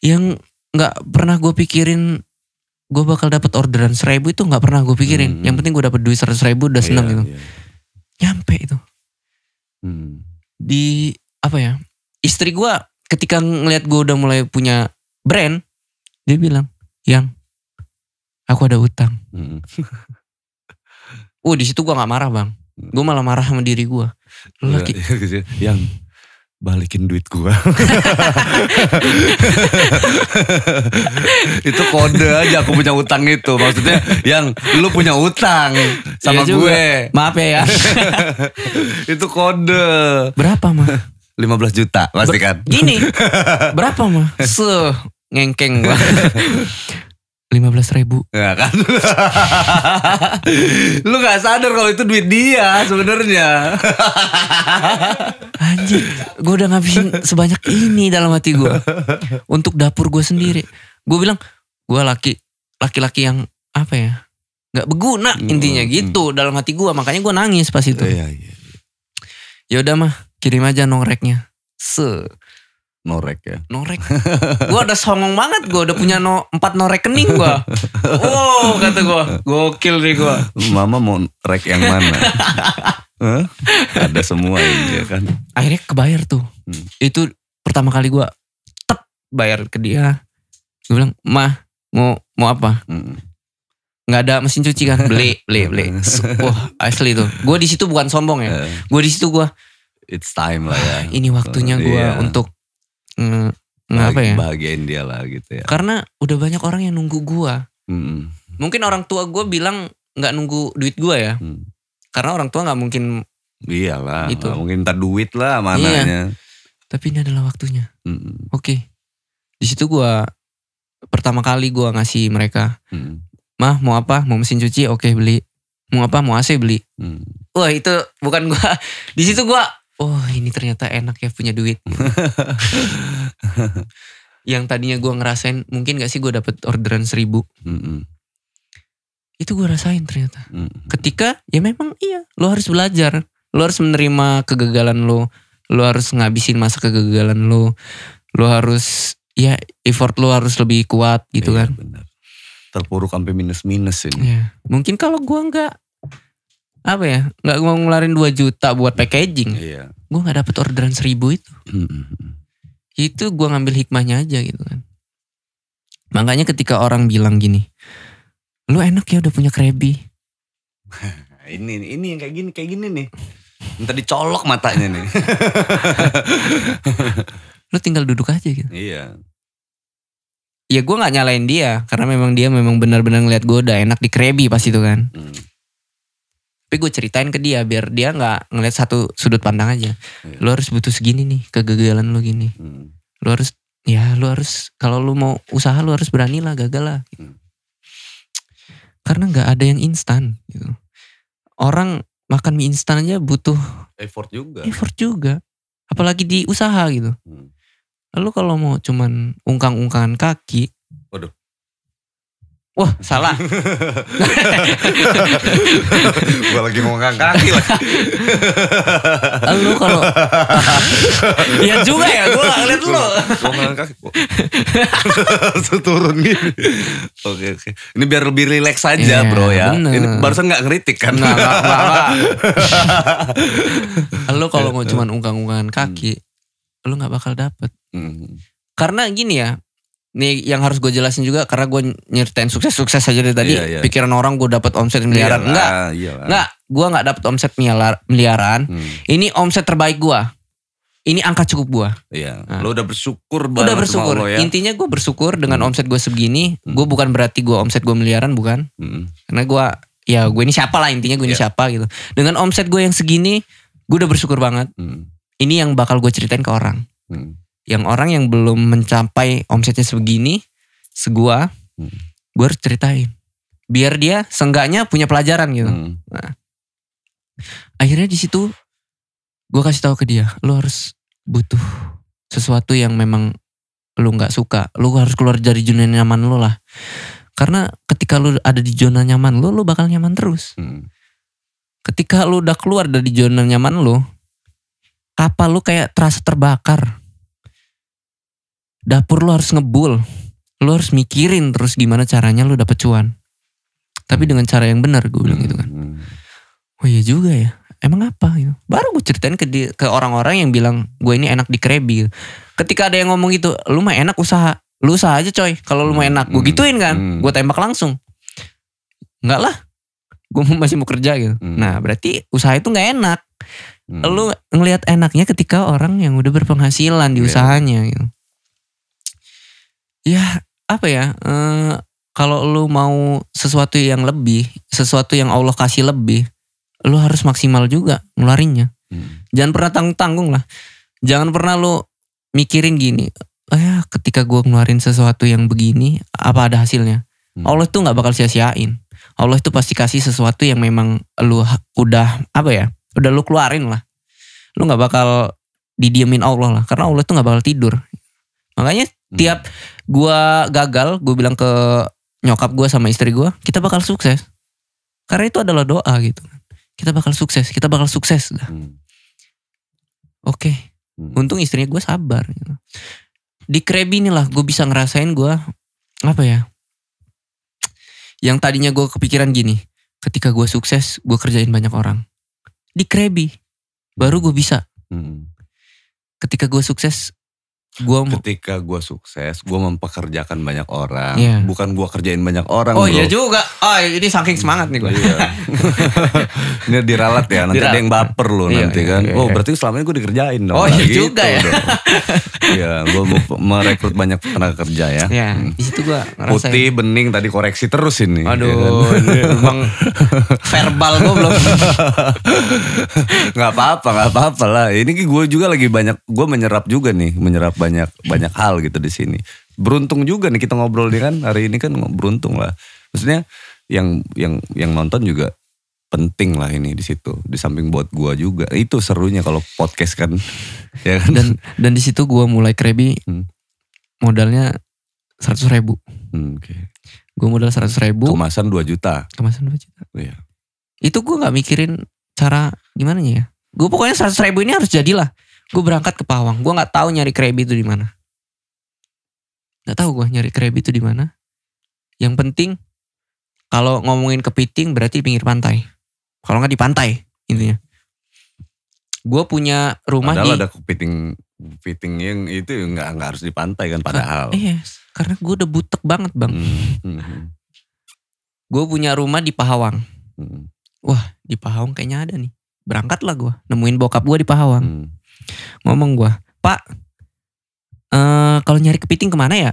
Yang nggak pernah gue pikirin gue bakal dapat orderan 1.000 itu nggak pernah gue pikirin. Yang penting gue dapat duit 100.000 udah seneng gitu. Nyampe itu. Di apa ya? Istri gue ketika ngeliat gue udah mulai punya brand, dia bilang, "Yang aku ada utang." Di situ gue nggak marah bang. Gue malah marah sama diri gue. Yang balikin duit gue. Itu kode aja aku punya utang itu. Maksudnya yang lu punya utang sama gue. Maaf ya. Itu kode. Berapa mah? 15 juta pasti kan. Gini. Berapa mah? Ngengkeng gue. 15.000. Ya kan. Lu gak sadar kalau itu duit dia sebenarnya. Anjir, gue udah ngabisin sebanyak ini dalam hati gue untuk dapur gue sendiri. Gue bilang, gue laki-laki yang apa ya, nggak berguna intinya gitu dalam hati gue. Makanya gue nangis pas itu. Ya udah mah, kirim aja noreknya. Norek ya. Norek. Gue udah songong banget. Gue udah punya 4 norek rekening gue. Oh kata gue. Gokil nih gue. Mama mau rek yang mana? Ada semua ini ya kan. Akhirnya kebayar tuh. Itu pertama kali gue bayar ke dia. Gue bilang, "Mah mau apa?" Nggak ada mesin cuci kan? Beli. Wah asli tuh. Gue di situ bukan sombong ya. Gue di situ gue. It's time lah ya. Ini waktunya gue untuk apa ya? Bahagiain dia lah gitu ya. Karena udah banyak orang yang nunggu gua. Mungkin orang tua gua bilang nggak nunggu duit gua ya. Karena orang tua nggak mungkin Iyalah, Gitu. nggak mungkin minta duit lah mananya. Tapi ini adalah waktunya. Oke. Di situ gue pertama kali gue ngasih mereka, mah mau apa? Mau mesin cuci? Oke, beli. Mau apa? Mau AC? Beli. Wah, itu bukan gue. Di situ gue, oh ini ternyata enak ya punya duit. Yang tadinya gue ngerasain, mungkin gak sih gue dapet orderan 1.000. Itu gue rasain ternyata. Ketika ya memang iya, lo harus belajar. Lo harus menerima kegagalan lo. Lo harus ngabisin masa kegagalan lo. Lo harus, ya effort lo harus lebih kuat gitu kan. Benar. Terpuruk sampai minus-minus ini. Ya. Mungkin kalau gue gak, apa ya, gak mau ngeluarin 2 juta buat packaging. Gue gak dapet orderan 1.000 itu. Itu gue ngambil hikmahnya aja gitu kan. Makanya ketika orang bilang gini, lu enak ya udah punya Krabby. ini yang kayak gini nih. Minta dicolok matanya nih. Lu tinggal duduk aja gitu. Iya. Ya gue gak nyalain dia, karena memang dia benar-benar ngeliat gue udah enak di Krabby pas itu kan. Tapi gue ceritain ke dia biar dia gak ngeliat satu sudut pandang aja. Lu harus butuh segini nih, kegagalan lu gini. Lu harus kalau lu mau usaha lu harus berani lah, gagal lah. Gitu. Karena gak ada yang instan gitu. Orang makan mie instan aja butuh effort juga. Apalagi di usaha gitu. Lalu kalau mau cuman ungkang-ungkangan kaki. Waduh. Wah, salah. Gue lagi mau ngangkat kaki lah. Lu kalau ya juga ya, gue gak ngeliat lu. Gue ngangkat kaki. Langsung turun gini. Oke. Ini biar lebih relax aja bro ya. Bener. Ini barusan gak ngeritik kan. Enggak. Lu kalau mau cuman ungkang-ungkangan kaki, lu gak bakal dapet. Karena gini ya. Nih yang harus gue jelasin juga, karena gue nyeritain sukses aja dari tadi. Pikiran orang gue dapat omset miliaran. Enggak, gue gak dapat omset miliaran. Ini omset terbaik gue. Ini angka cukup gue. Iya. Lo udah bersyukur banget. Udah bersyukur. Sama Allah, ya? Intinya gue bersyukur dengan omset gue segini. Gue bukan berarti gue omset gue miliaran, bukan. Karena gue ini siapa lah, intinya gue ini siapa gitu. Dengan omset gue yang segini, gue udah bersyukur banget. Ini yang bakal gue ceritain ke orang. Yang orang yang belum mencapai omsetnya segini, gue harus ceritain. Biar dia seenggaknya punya pelajaran gitu. Nah, akhirnya di situ gue kasih tahu ke dia, lo harus butuh sesuatu yang memang lo nggak suka. Lo harus keluar dari zona nyaman lo lah. Karena ketika lo ada di zona nyaman lo bakal nyaman terus. Ketika lo udah keluar dari zona nyaman lo, kapal lo kayak terasa terbakar. Dapur lo harus ngebul. Lo harus mikirin terus gimana caranya lo dapet cuan. Tapi dengan cara yang benar, gue bilang gitu kan. Oh iya juga ya. Emang apa gitu. Baru gue ceritain ke orang-orang yang bilang gue ini enak di Krabby. Ketika ada yang ngomong gitu, lu mah enak usaha. Lu usaha aja coy. Kalau lu mau enak, gue gituin kan. Gue tembak langsung. Enggak lah. Gue masih mau kerja gitu. Nah berarti usaha itu gak enak. Lu ngelihat enaknya ketika orang yang udah berpenghasilan di usahanya gitu. Ya apa ya, kalau lu mau sesuatu yang lebih, sesuatu yang Allah kasih lebih, lu harus maksimal juga ngeluarinnya. Jangan pernah tanggung-tanggung lah. Jangan pernah lu mikirin gini, ketika gue ngeluarin sesuatu yang begini, apa ada hasilnya. Allah tuh gak bakal sia-siain. Allah itu pasti kasih sesuatu yang memang lu udah udah lu keluarin lah. Lu gak bakal didiemin Allah lah, karena Allah tuh gak bakal tidur. Makanya tiap gue gagal, gue bilang ke nyokap gue sama istri gue, kita bakal sukses. Karena itu adalah doa gitu. Kita bakal sukses. Oke. Untung istrinya gue sabar. Gitu. Di Krabby inilah gue bisa ngerasain gue, yang tadinya gue kepikiran gini, ketika gue sukses, gue kerjain banyak orang. Di Krabby, baru gue bisa. Ketika gue sukses, Ketika gue sukses, gue mempekerjakan banyak orang. Iya. Bukan gue kerjain banyak orang. Oh bro. iya juga. Ini saking semangat nih gue. Iya. Ini diralat ya, nanti ada yang baper loh nanti kan. Iya. Oh berarti selama ini gue dikerjain dong. Oh iya gitu juga ya. Iya, gue merekrut banyak tenaga kerja ya. Iya, di situ gue ngerasain. Putih, bening, tadi koreksi terus ini. Aduh, ya kan? bang verbal gue belum. Gak apa-apa lah. Ini gue juga lagi gue menyerap juga nih, menyerap banyak hal gitu di sini. Beruntung juga nih kita ngobrol nih kan hari ini kan beruntung lah. Maksudnya yang nonton juga penting lah ini di situ. Di samping buat gue juga. Itu serunya kalau podcast kan, ya kan. Dan di situ gue mulai Krabby modalnya 100.000. Okay. Gue modal 100.000. Kemasan 2 juta. Kemasan 2 juta. Iya. Itu gue nggak mikirin cara gimana ya. Gue pokoknya 100.000 ini harus jadilah. Gue berangkat ke Pawang. Gue nggak tahu nyari Krabby itu di mana. Nggak tahu gue nyari Krabby itu di mana. Yang penting kalau ngomongin kepiting berarti di pinggir pantai. Kalau nggak di pantai intinya. Gue punya rumah padahal ada kepiting yang itu nggak harus di pantai kan padahal. Iya, karena gue udah butek banget bang. Gue punya rumah di Pahawang. Wah di Pahawang kayaknya ada nih. Berangkat lah gue, nemuin bokap gue di Pahawang. Ngomong gue, Pak, kalau nyari kepiting kemana ya?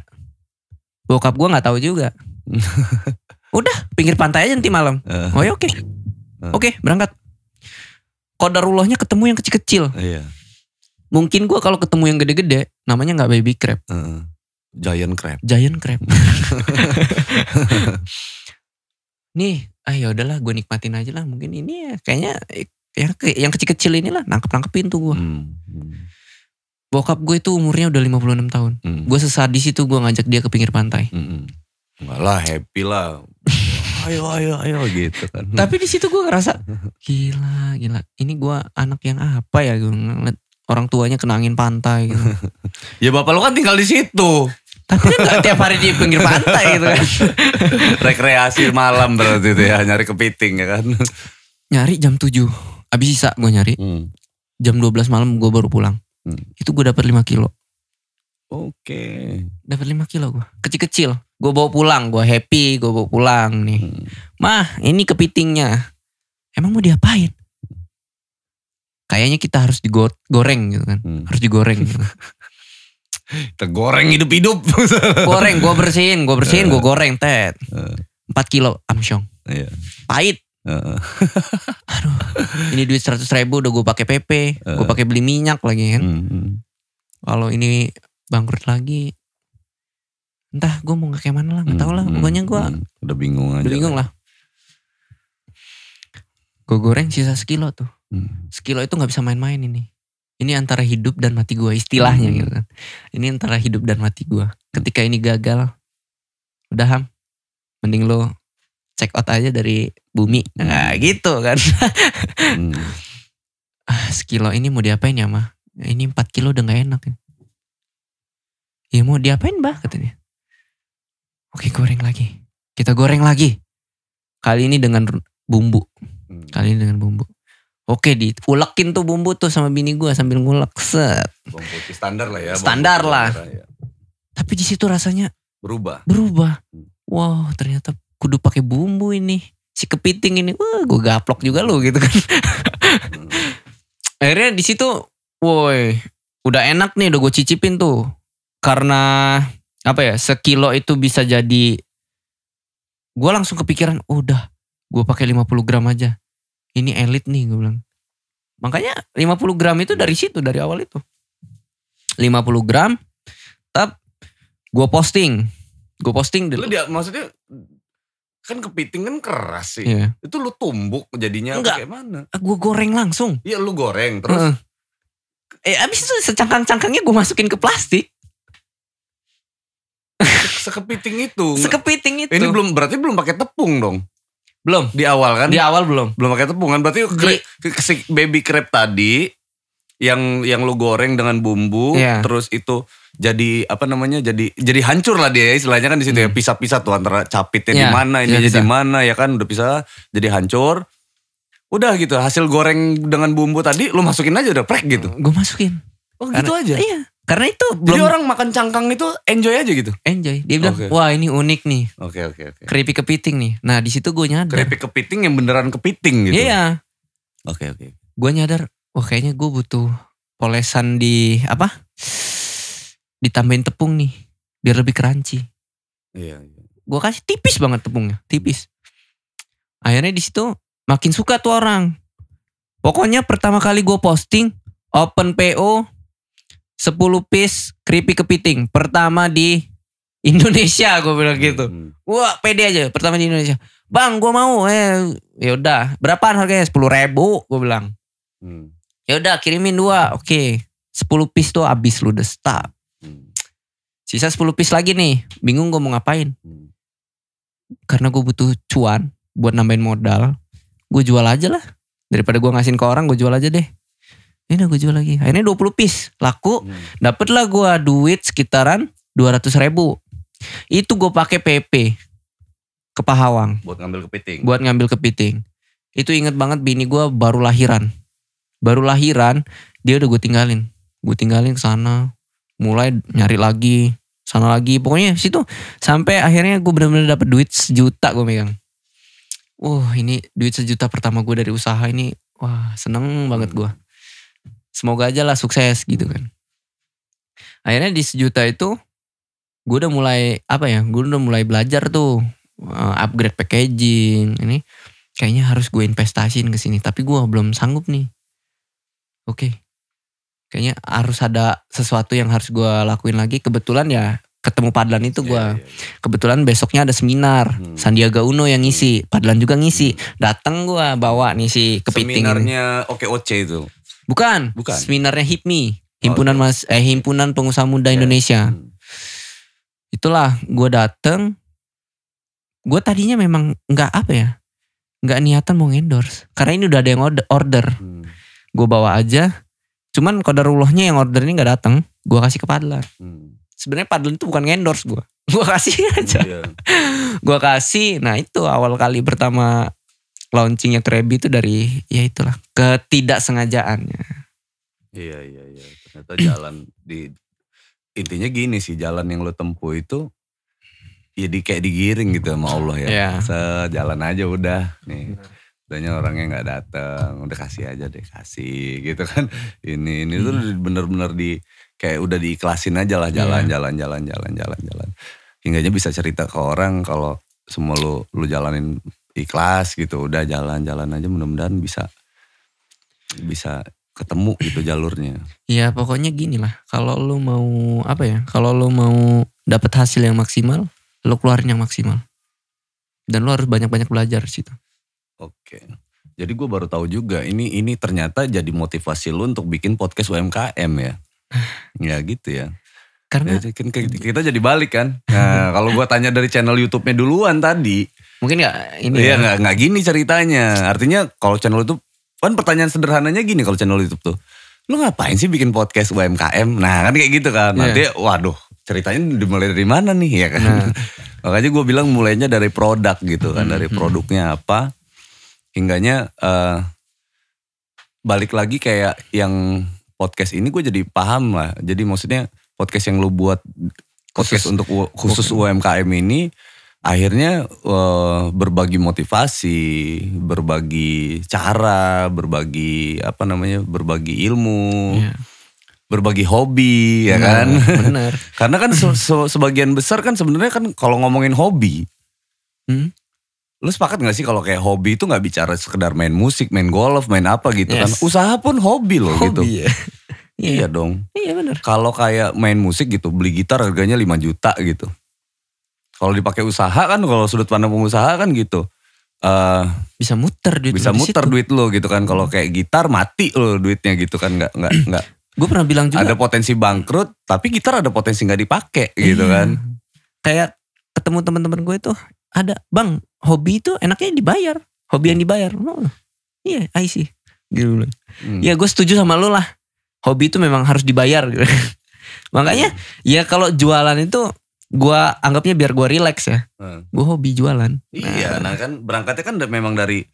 Bokap gue nggak tahu juga. Udah pinggir pantai aja nanti malam. Oh ya oke. Oke, berangkat. Qadarullahnya ketemu yang kecil-kecil. Iya. Mungkin gue kalau ketemu yang gede-gede, namanya nggak baby crab. Giant crab. Giant crab. Nih, ya udahlah, gue nikmatin aja lah. Mungkin ini ya, kayaknya yang kecil-kecil inilah nangkep-nangkepin tuh gue. Bokap gue itu umurnya udah 56 tahun. Gue sesadis itu gue ngajak dia ke pinggir pantai. Enggak lah, happy lah. Ayo gitu kan. Tapi di situ gue ngerasa gila. Ini gue anak yang apa ya? Gue ngeliat orang tuanya kena angin pantai gitu. Ya bapak lo kan tinggal di situ. Tapi kan gak tiap hari di pinggir pantai gitu kan. Rekreasi malam berarti itu ya, nyari kepiting ya kan. Nyari jam 7. Abis sisa gue nyari. Jam 12 malam gue baru pulang. Itu gue dapat 5 kilo. Oke. Dapat 5 kilo gue. Kecil-kecil. Gue bawa pulang. Gue happy. Gue bawa pulang nih. Mah ini kepitingnya. Emang mau diapain? Kayaknya kita harus digoreng gitu kan. Harus digoreng gitu. Kita goreng hidup-hidup. Goreng. Gue bersihin. Gue goreng. 4 kilo amsyong. Iya. Pahit. Aduh. Ini duit 100.000 udah gue pakai PP. Gue pakai beli minyak lagi kan. Kalau ini bangkrut lagi, entah gue mau kayak mana lah, nggak tahu lah. Pokoknya gue udah bingung aja. Udah bingung lah. Gue goreng sisa sekilo tuh. Sekilo itu nggak bisa main-main ini. Ini antara hidup dan mati gue istilahnya gitu kan. Ini antara hidup dan mati gue. Ketika ini gagal, udah Ham, mending lo check out aja dari bumi. Nah gitu kan. Sekilo ini mau diapain ya mah? Ini 4 kilo udah gak enak ya. Ya mau diapain bah katanya. Oke goreng lagi. Kita goreng lagi. Kali ini dengan bumbu. Oke diulekin tuh bumbu tuh sama bini gue sambil ngulek. Set. Bawang putih standar lah ya. Standar lah. Ya. Tapi di situ rasanya berubah. Wow ternyata kudu pakai bumbu ini. Si kepiting ini. Wah gue gaplok juga lo gitu kan. Akhirnya di situ. Woi udah enak nih udah gue cicipin tuh. Karena apa ya sekilo itu bisa jadi. Gue langsung kepikiran udah gue pakai 50 gram aja. Ini elit nih gue bilang. Makanya 50 gram itu dari situ dari awal itu. 50 gram. Tap gue posting dulu. Maksudnya kan kepiting kan keras sih. Yeah. Itu lu tumbuk jadinya kayak mana? Gue goreng langsung. Iya lu goreng terus. Abis itu secangkang-cangkangnya gue masukin ke plastik. Sekepiting itu. Ini berarti belum pakai tepung dong. Belum. Di awal kan? Di awal belum. Belum pakai tepung kan? Berarti si baby crab tadi yang lu goreng dengan bumbu, terus itu jadi apa namanya? Jadi hancur lah dia istilahnya kan di situ ya, pisah-pisah tuh antara capitnya di mana, ini jadi mana ya kan, udah pisah jadi hancur. Udah gitu, hasil goreng dengan bumbu tadi lu masukin aja udah prek gitu. Gue masukin. Oh gitu aja? Iya. Karena itu Jadi belum orang makan cangkang itu enjoy aja gitu. enjoy. Dia bilang, Oke. wah ini unik nih. Oke. Keripik kepiting nih. Nah di situ gue nyadar. Keripik kepiting yang beneran kepiting gitu. Iya. Oke. Gue nyadar, wah kayaknya gue butuh polesan di apa? Ditambahin tepung nih, biar lebih crunchy. Iya. Gue kasih tipis banget tepungnya, tipis. Akhirnya di situ makin suka tuh orang. Pokoknya pertama kali gue posting open PO 10 piece keripik kepiting pertama di Indonesia, gue bilang gitu. Wah pede aja pertama di Indonesia. Bang gue mau, ya udah berapaan harganya? 10.000 gue bilang. Ya udah kirimin 2, oke. 10 piece tuh habis lu udah stop. Sisa 10 piece lagi nih, bingung gue mau ngapain. Karena gue butuh cuan buat nambahin modal, gue jual aja lah. Daripada gue ngasihin ke orang, gue jual aja deh. Ya udah gue jual lagi. Akhirnya 20 piece laku, dapatlah gue duit sekitaran 200.000. Itu gue pakai PP ke Pahawang Buat ngambil kepiting. Itu inget banget bini gue baru lahiran, dia udah gue tinggalin ke sana, mulai nyari lagi sana lagi, pokoknya situ sampai akhirnya gue benar-benar dapet duit 1 juta gue megang. Ini duit 1 juta pertama gue dari usaha ini, wah seneng banget gue. Semoga aja lah sukses gitu kan. Akhirnya di 1 juta itu gue udah mulai gue udah mulai belajar tuh upgrade packaging. Ini kayaknya harus gue investasiin ke sini, tapi gue belum sanggup nih. Oke. Kayaknya harus ada sesuatu yang harus gue lakuin lagi. Kebetulan ya ketemu Padlan itu gue. Kebetulan besoknya ada seminar. Sandiaga Uno yang ngisi, Padlan juga ngisi. Datang gue bawa nih si kepiting. Seminarnya OKOC itu. Bukan. Seminarnya HIPMI, Himpunan Pengusaha Muda Indonesia. Itulah gue dateng. Gue tadinya memang nggak niatan mau endorse. Karena ini udah ada yang order. Gue bawa aja. Cuman qadarullahnya yang order ini nggak datang. Gue kasih ke Padlan. Sebenarnya Padlan itu bukan endorse gue. Gue kasih aja. Gue kasih. Nah itu awal kali pertama launchingnya Krebi itu dari ya itulah ketidaksengajaannya. Iya. Ternyata jalan intinya gini sih, jalan yang lo tempuh itu ya kayak digiring gitu sama Allah ya. Yeah. Sejalan aja udah nih. Udahnya orangnya nggak datang, udah kasih aja deh, kasih gitu kan. Ini tuh bener-bener kayak udah diikhlasin aja lah, jalan. Hingganya bisa cerita ke orang kalau semua lu jalanin ikhlas gitu, udah jalan aja, mudah-mudahan bisa ketemu gitu jalurnya. Ya pokoknya gini lah, kalau lu mau kalau lu mau dapet hasil yang maksimal, lu keluarin yang maksimal. Dan lu harus banyak-banyak belajar di situ. Oke. Jadi gue baru tahu juga ini ternyata jadi motivasi lu untuk bikin podcast UMKM ya. Ya gitu ya. Karena ya, kita jadi balik kan. Nah, kalau gue tanya dari channel YouTube-nya duluan tadi. Mungkin gak ini ya. Iya gak gini ceritanya. Artinya kalau channel YouTube, kan pertanyaan sederhananya gini kalau channel YouTube tuh. Lu ngapain sih bikin podcast UMKM? Nah kan kayak gitu kan. Nanti waduh ceritanya dimulai dari mana nih ya kan. Nah. Makanya gue bilang mulainya dari produk gitu kan. Dari produknya apa. Hingganya balik lagi kayak yang podcast ini gue jadi paham lah. Jadi maksudnya podcast yang lu buat khusus UMKM ini akhirnya berbagi motivasi, berbagi cara, berbagi ilmu, berbagi hobi ya kan. Benar. Karena kan sebagian besar kan sebenarnya kan kalau ngomongin hobi. Lu sepakat gak sih kalau kayak hobi itu gak bicara sekedar main musik, main golf, main apa gitu kan. Usaha pun hobi loh gitu. Ya. Iya dong. Iya benar. Kalau kayak main musik gitu, beli gitar harganya 5 juta gitu. Kalau dipakai usaha kan, kalau sudut pandang pengusaha kan gitu. Bisa muter duit. Bisa muter duit lo gitu kan. Kalau kayak gitar mati lo duitnya gitu kan. Gak. Gue pernah bilang juga. Ada potensi bangkrut, tapi gitar ada potensi gak dipakai gitu kan. Kayak ketemu teman-teman gue itu. Ada, bang, hobi itu enaknya dibayar. Hobi yang dibayar. Iya, I see. Gitu. Ya gue setuju sama lu lah. Hobi itu memang harus dibayar. Gitu. Makanya ya kalau jualan itu gue anggapnya biar gue relax ya. Gue hobi jualan. Iya, nah kan berangkatnya kan memang dari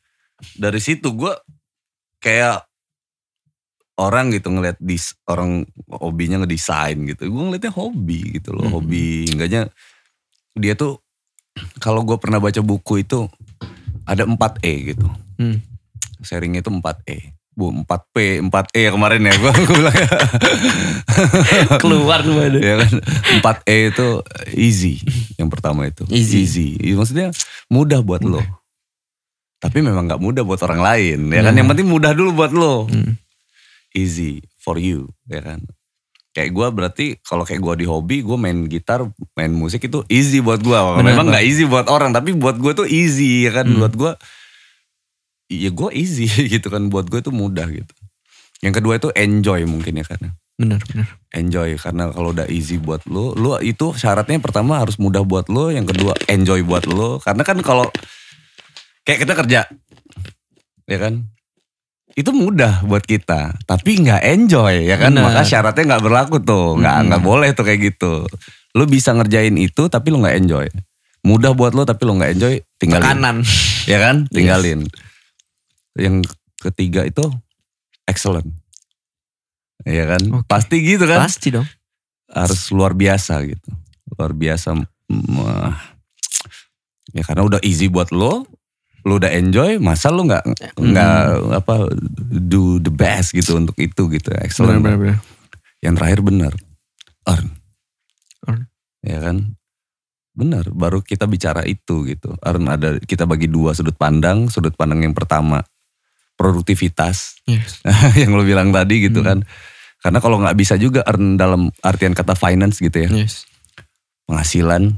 situ. Gue kayak orang gitu ngeliat orang hobinya ngedesain gitu. Gue ngeliatnya hobi gitu loh, hobi. Enggaknya dia tuh kalau gue pernah baca buku itu ada 4E gitu. Sharingnya itu 4E. 4P, 4E ya kemarin ya gue bilang ya. Keluar tuh ya kan 4E itu easy. Yang pertama itu easy. Maksudnya mudah buat lo. Tapi memang gak mudah buat orang lain ya kan. Yang penting mudah dulu buat lo. Easy for you ya kan. Kayak gue berarti kalau kayak gue di hobi, gue main gitar, main musik itu easy buat gue. Memang gak easy buat orang, tapi buat gue tuh easy ya kan. Buat gue, ya gue easy gitu kan. Buat gue itu mudah gitu. Yang kedua itu enjoy mungkin ya karena. Benar. Enjoy karena kalau udah easy buat lo itu syaratnya pertama harus mudah buat lo. Yang kedua enjoy buat lo. Karena kan kalau kayak kita kerja, ya kan. Itu mudah buat kita, tapi nggak enjoy ya kan. Maka syaratnya nggak berlaku tuh, nggak boleh tuh kayak gitu. Lu bisa ngerjain itu tapi lu nggak enjoy. Mudah buat lu tapi lu nggak enjoy, tinggalin. Tekanan. Ya kan, tinggalin. Yang ketiga itu excellent. Ya kan, pasti gitu kan. Pasti dong. Harus luar biasa gitu, luar biasa. Ya karena udah easy buat lo. Lu udah enjoy, masa lu nggak do the best gitu untuk itu gitu, excellent. Benar. Yang terakhir benar, earn. Ya kan, benar. Baru kita bicara itu gitu. Earn ada kita bagi dua sudut pandang. Sudut pandang yang pertama produktivitas, yang lu bilang tadi gitu kan. Karena kalau nggak bisa juga earn dalam artian kata finance gitu ya, penghasilan.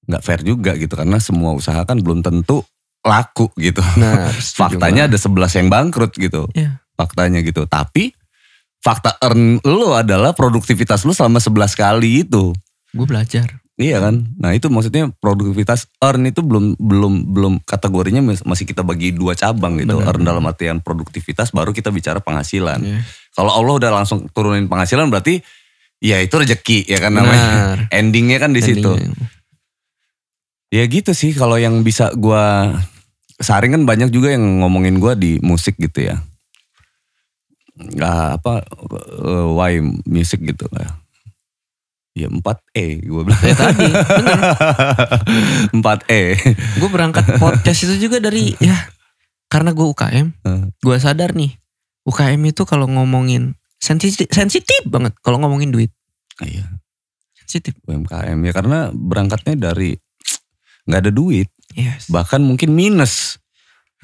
Gak fair juga gitu karena semua usaha kan belum tentu laku gitu. Nah, faktanya ada 11 yang bangkrut gitu. Faktanya gitu. Tapi fakta earn lo adalah produktivitas lo selama 11 kali itu. Gue belajar. Iya kan. Nah itu maksudnya produktivitas earn itu belum kategorinya masih kita bagi dua cabang gitu. Earn dalam artian produktivitas baru kita bicara penghasilan. Kalau Allah udah langsung turunin penghasilan berarti ya itu rezeki ya kan namanya. Endingnya kan di situ. Ya gitu sih kalau yang bisa gue saring kan banyak juga yang ngomongin gue di musik gitu ya. Why music gitu lah. Ya 4E gue bilang. Ya tadi bener. 4E. Gue berangkat podcast itu juga dari karena gue UKM. Gue sadar nih UKM itu kalau ngomongin sensitif banget kalau ngomongin duit. Iya. Sensitif. UMKM ya karena berangkatnya dari nggak ada duit, bahkan mungkin minus,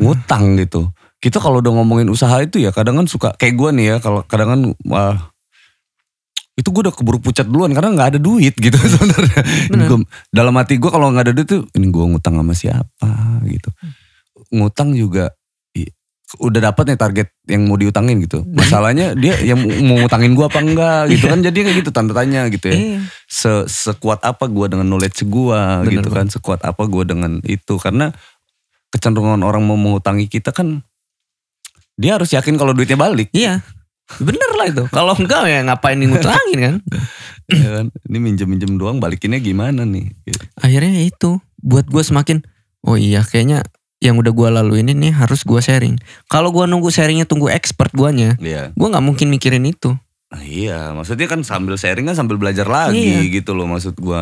ngutang gitu. Kita kalau udah ngomongin usaha itu ya kadang kan suka kayak gue nih ya, kalau kadang kan itu gue udah keburu pucat duluan karena nggak ada duit gitu sebenarnya. Dalam hati gue kalau nggak ada duit tuh ini gue ngutang sama siapa gitu. Ngutang juga udah dapat nih target yang mau diutangin gitu. Masalahnya dia yang mau ngutangin gue apa enggak gitu kan. Jadi kayak gitu tanda tanya gitu ya. Sekuat apa gue dengan knowledge gue gitu kan. Sekuat apa gue dengan itu. Karena kecenderungan orang mau mengutangi kita kan. Dia harus yakin kalau duitnya balik. Iya. Bener lah itu. Kalau enggak ya ngapain ngutangin kan. Ya kan. Ini minjem-minjem doang balikinnya gimana nih. Gitu. Akhirnya itu. Buat gue semakin. Oh iya kayaknya. Yang udah gue laluin ini harus gue sharing. Kalau gue nunggu sharingnya tunggu expert guanya, gue nggak mungkin mikirin itu. Iya, maksudnya kan sambil sharing kan sambil belajar lagi gitu loh maksud gue.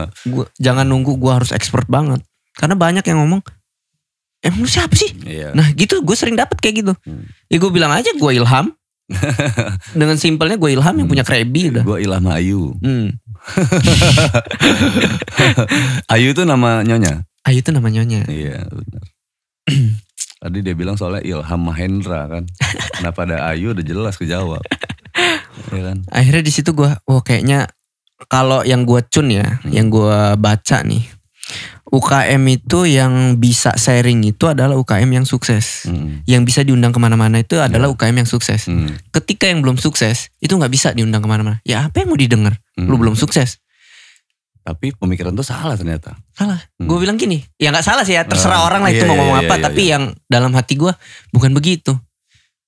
Jangan nunggu gue harus expert banget, karena banyak yang ngomong, lu siapa sih? Nah gitu gue sering dapet kayak gitu. Ya gue bilang aja gue Ilham. Dengan simpelnya gue Ilham yang punya Krebi udah. Gue Ilham Ayu. Ayu itu nama nyonya. Ayu itu nama nyonya. Iya benar. Tadi dia bilang soalnya Ilham Mahendra kan. Kenapa ada Ayu udah jelas kejawab. Ya kan? Akhirnya di situ gue, kayaknya kalau yang gue cun ya, yang gue baca nih, UKM itu yang bisa sharing itu adalah UKM yang sukses. Yang bisa diundang kemana-mana itu adalah UKM yang sukses. Ketika yang belum sukses, itu gak bisa diundang kemana-mana. Ya apa yang mau didengar? Lu belum sukses. Tapi pemikiran tuh salah ternyata. Salah. Gue bilang gini, ya gak salah sih ya, terserah orang lah itu mau ngomong apa. Tapi yang dalam hati gue, bukan begitu.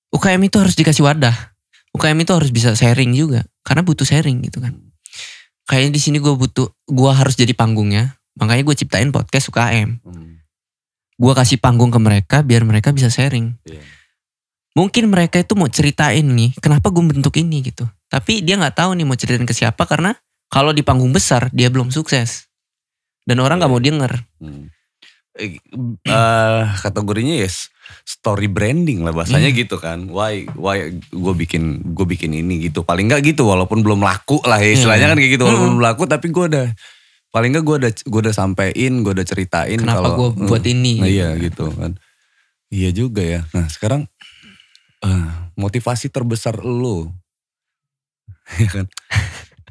UKM itu harus dikasih wadah. UKM itu harus bisa sharing juga. Karena butuh sharing gitu kan. Kayaknya di sini gue harus jadi panggungnya. Makanya gue ciptain podcast UKM. Gue kasih panggung ke mereka biar mereka bisa sharing. Mungkin mereka itu mau ceritain nih, kenapa gue bentuk ini gitu. Tapi dia nggak tahu nih mau ceritain ke siapa karena kalau di panggung besar dia belum sukses dan orang nggak mau denger. Kategorinya ya story branding lah bahasanya gitu kan. Why gue bikin ini gitu. Paling nggak gitu walaupun belum laku lah ya istilahnya kan kayak gitu. Walaupun belum laku tapi gue udah paling nggak gue udah sampein, gue udah ceritain kenapa gue buat ini. Nah, iya gitu kan. Iya juga ya. Nah sekarang motivasi terbesar lo, ya kan?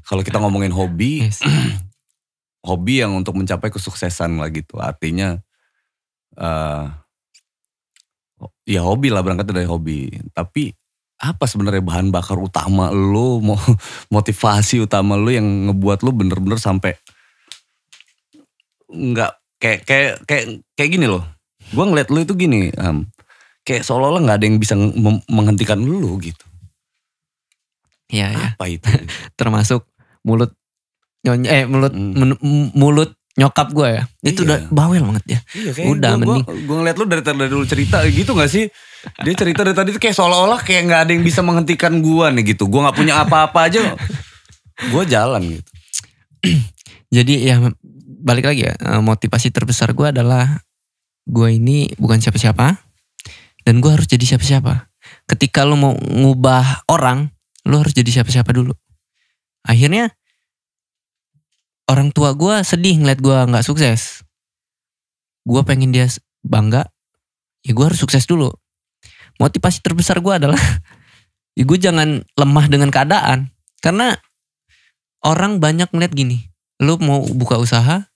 Kalau kita ngomongin hobi, hobi yang untuk mencapai kesuksesan lah gitu. Artinya, ya hobi lah berangkat dari hobi. Tapi apa sebenarnya bahan bakar utama lo, motivasi utama lo yang ngebuat lo bener-bener sampai nggak kayak gini loh. Gue ngeliat lo itu gini. Kayak seolah-olah gak ada yang bisa menghentikan lu gitu. Iya, ya. Apa itu? Termasuk mulut mulut nyokap gue ya. Itu udah bawel banget ya. Iya, udah mending. Gue ngeliat lu dari dulu cerita gitu gak sih? Dia cerita dari tadi tuh kayak seolah-olah kayak gak ada yang bisa menghentikan gue nih gitu. Gue gak punya apa-apa aja. Gue jalan gitu. Jadi ya balik lagi ya. Motivasi terbesar gue adalah gue ini bukan siapa-siapa. Dan gue harus jadi siapa-siapa. Ketika lo mau ngubah orang, lo harus jadi siapa-siapa dulu. Akhirnya orang tua gue sedih ngeliat gue gak sukses. Gue pengen dia bangga, ya gue harus sukses dulu. Motivasi terbesar gue adalah, ya gue jangan lemah dengan keadaan. Karena orang banyak ngeliat gini, lo mau buka usaha,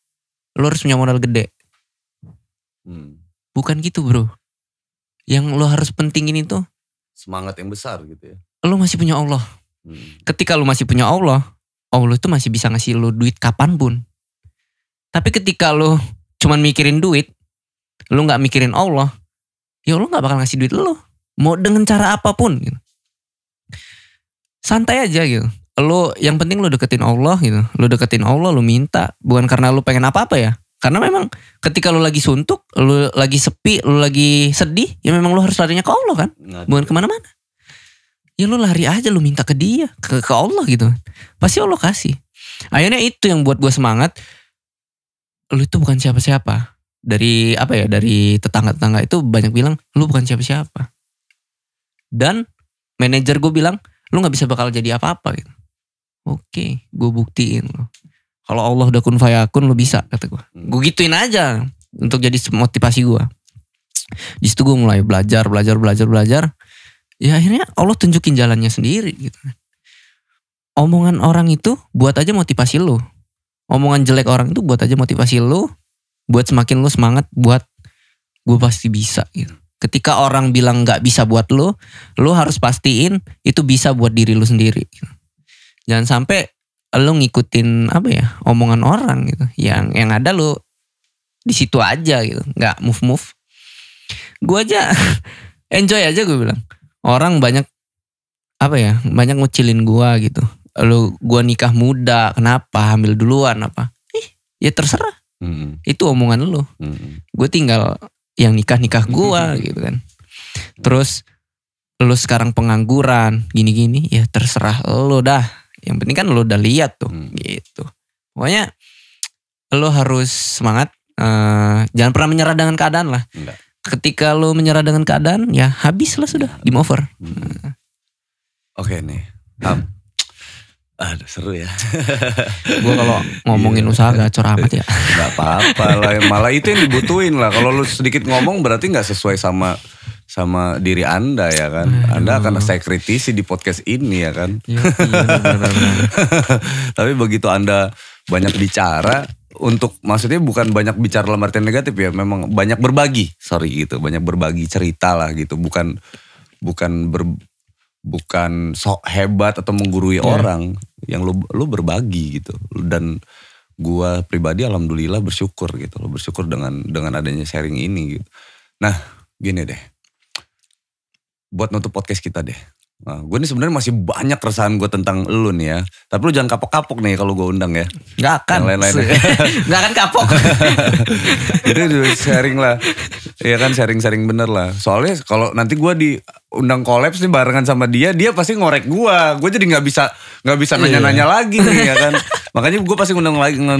lo harus punya modal gede. Bukan gitu bro. Yang lo harus pentingin itu semangat yang besar gitu ya. Lo masih punya Allah. Ketika lo masih punya Allah, Allah itu masih bisa ngasih lo duit kapanpun. Tapi ketika lo cuman mikirin duit, lo gak mikirin Allah, ya Allah gak bakal ngasih duit lo. Mau dengan cara apapun gitu. Santai aja gitu. Lo yang penting lo deketin Allah gitu. Lo deketin Allah, lo minta. Bukan karena lo pengen apa-apa ya. Karena memang ketika lu lagi suntuk, lu lagi sepi, lu lagi sedih, ya memang lu harus larinya ke Allah kan. Bukan kemana-mana. Ya lu lari aja, lu minta ke dia, ke Allah gitu. Pasti Allah kasih. Akhirnya itu yang buat gue semangat. Lu itu bukan siapa-siapa. Dari dari tetangga-tetangga itu banyak bilang, lu bukan siapa-siapa. Dan manajer gue bilang, lu gak bisa bakal jadi apa-apa gitu. Oke, gue buktiin lo. Kalau Allah udah kun fayakun lo bisa kata gue. Gue gituin aja untuk jadi motivasi gue. Di situ gue mulai belajar. Ya akhirnya Allah tunjukin jalannya sendiri gitu. Omongan orang itu buat aja motivasi lo. Omongan jelek orang itu buat aja motivasi lo. Buat semakin lo semangat buat gue pasti bisa gitu. Ketika orang bilang gak bisa buat lo harus pastiin itu bisa buat diri lo sendiri. Gitu. Jangan sampai lo ngikutin omongan orang gitu, yang ada lo di situ aja gitu, nggak move. Gue aja enjoy aja gue bilang. Orang banyak banyak ngucilin gue gitu. Gue nikah muda, kenapa hamil duluan apa? Ya terserah. Itu omongan lo. Gue tinggal yang nikah gue gitu kan. Terus lo sekarang pengangguran gini-gini, ya terserah lo dah. Yang penting kan lo udah lihat tuh gitu. Pokoknya lo harus semangat. Jangan pernah menyerah dengan keadaan lah. Enggak. Ketika lo menyerah dengan keadaan, ya habis lah sudah. Game over. Oke nih. Aduh seru ya. Gue kalau ngomongin usaha gacor amat ya. Gak apa-apa lah. Malah itu yang dibutuhin lah. Kalau lo sedikit ngomong berarti gak sesuai sama diri Anda ya kan. Anda akan saya kritisi di podcast ini ya kan. Iya benar. Tapi begitu Anda banyak bicara, maksudnya bukan banyak bicara dalam artian negatif ya. Memang banyak berbagi. Banyak berbagi cerita lah gitu. Bukan sok hebat atau menggurui orang. Yang lu berbagi gitu. Dan gua pribadi alhamdulillah bersyukur gitu. Bersyukur dengan adanya sharing ini gitu. Nah gini deh. Buat nutup podcast kita deh. Nah, gue nih sebenarnya masih banyak keresahan gue tentang lu nih ya. Tapi lu jangan kapok-kapok nih kalau gue undang ya. Gak akan. Yang lain-lain. Gak akan kapok. Itu sharing lah. Iya kan sharing-sharing bener lah. Soalnya kalau nanti gue diundang kolaps nih barengan sama dia pasti ngorek gue. Gue jadi nggak bisa nanya-nanya lagi nih ya kan. Makanya gue pasti undang lagi. Nah,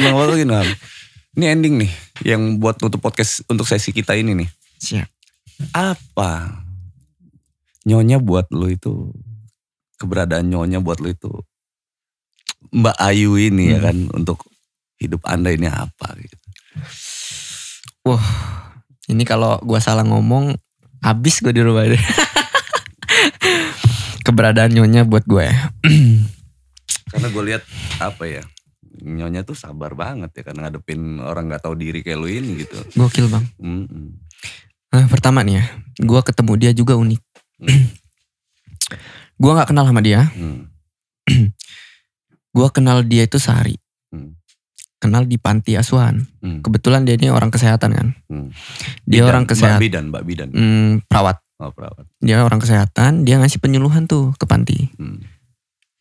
ini ending nih yang buat tutup podcast untuk sesi kita ini nih. Siap. Apa Nyonya buat lu itu, keberadaan Nyonya buat lu itu, Mbak Ayu ini ya kan, untuk hidup Anda ini apa gitu. Wah, ini kalau gue salah ngomong, habis gue di rumah ini. Keberadaan Nyonya buat gue. Karena gue lihat apa ya, Nyonya tuh sabar banget ya kan ngadepin orang gak tahu diri kayak lu ini gitu. Gokil bang. Nah, pertama nih ya, gue ketemu dia juga unik. Gue gak kenal sama dia. Gue kenal dia itu sehari. Kenal di panti asuhan. Kebetulan dia ini orang kesehatan kan. Dia bidan, orang kesehatan. Mbak Bidan. Perawat. Oh, perawat. Dia orang kesehatan. Dia ngasih penyuluhan tuh ke panti.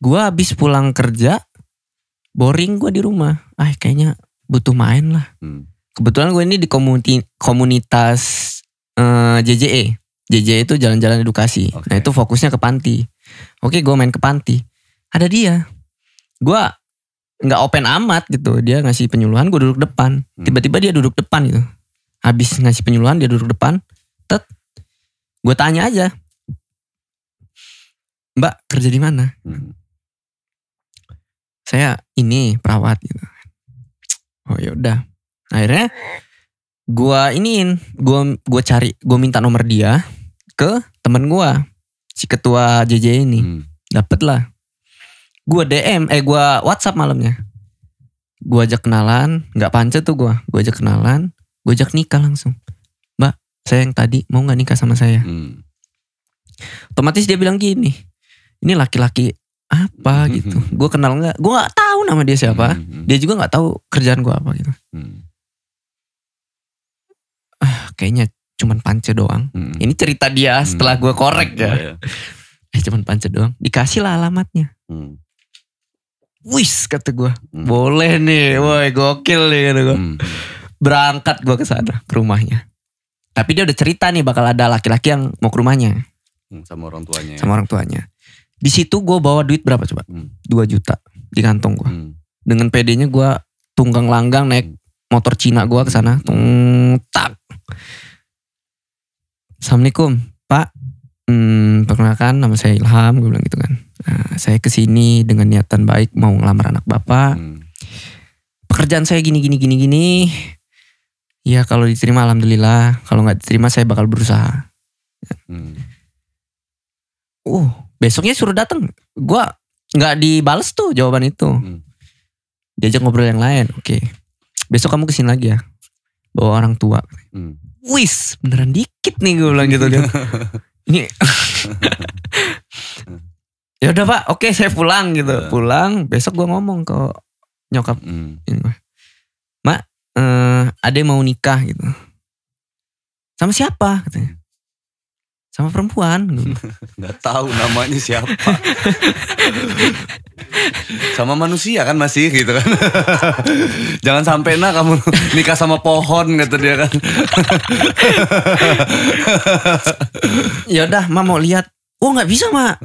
Gue habis pulang kerja, boring gue di rumah. Kayaknya butuh main lah. Kebetulan gue ini di komunitas JJE. JJE itu jalan-jalan edukasi. Okay. Nah itu fokusnya ke panti. Oke, gue main ke panti. Ada dia. Gue gak open amat gitu. Dia ngasih penyuluhan, gue duduk depan. Tiba-tiba dia duduk depan gitu. Habis ngasih penyuluhan, dia duduk depan. Gue tanya aja. Mbak, kerja di mana? Saya ini perawat gitu. Oh yaudah. Akhirnya gue cari, gue minta nomor dia ke temen gue, si ketua JJ ini. Dapet lah. Gue DM, gue WhatsApp malamnya. Gue ajak kenalan, gak pancet tuh gue ajak kenalan, gue ajak nikah langsung. Mbak, saya yang tadi mau gak nikah sama saya? Otomatis dia bilang gini, ini laki-laki apa gitu. Gue kenal gak? Gue gak tahu nama dia siapa. Dia juga gak tahu kerjaan gue apa gitu. Kayaknya cuman pance doang. Ini cerita dia setelah gue korek ya. Cuman pance doang. Dikasih lah alamatnya. Wis kata gue. Boleh nih. Woi gokil nih kata gue. Berangkat gue ke sana, ke rumahnya. Tapi dia udah cerita nih bakal ada laki-laki yang mau ke rumahnya. Sama orang tuanya. Sama orang tuanya. Di situ gue bawa duit berapa coba? 2 juta di kantong gue. Dengan PD-nya gue tunggang langgang naik motor Cina gue ke sana. Tak. Assalamualaikum Pak, perkenalkan nama saya Ilham, gue bilang gitu kan. Nah, saya kesini dengan niatan baik mau ngelamar anak bapak. Pekerjaan saya gini. Ya kalau diterima alhamdulillah, kalau nggak diterima saya bakal berusaha. Besoknya suruh datang, gue nggak dibales tuh jawaban itu. Diajak ngobrol yang lain, oke. Besok kamu kesini lagi ya, bawa orang tua. Wis, beneran dikit nih gue bilang gitu kan. Ini ya udah Pak, oke saya pulang gitu. Pulang, besok gue ngomong ke nyokap. Mak, ade mau nikah gitu. Sama siapa katanya? Sama perempuan. Gak tahu namanya siapa. Sama manusia kan masih gitu kan. Jangan sampai kamu nikah sama pohon kata dia kan. Ya udah, Mak mau lihat. Oh nggak bisa Mak.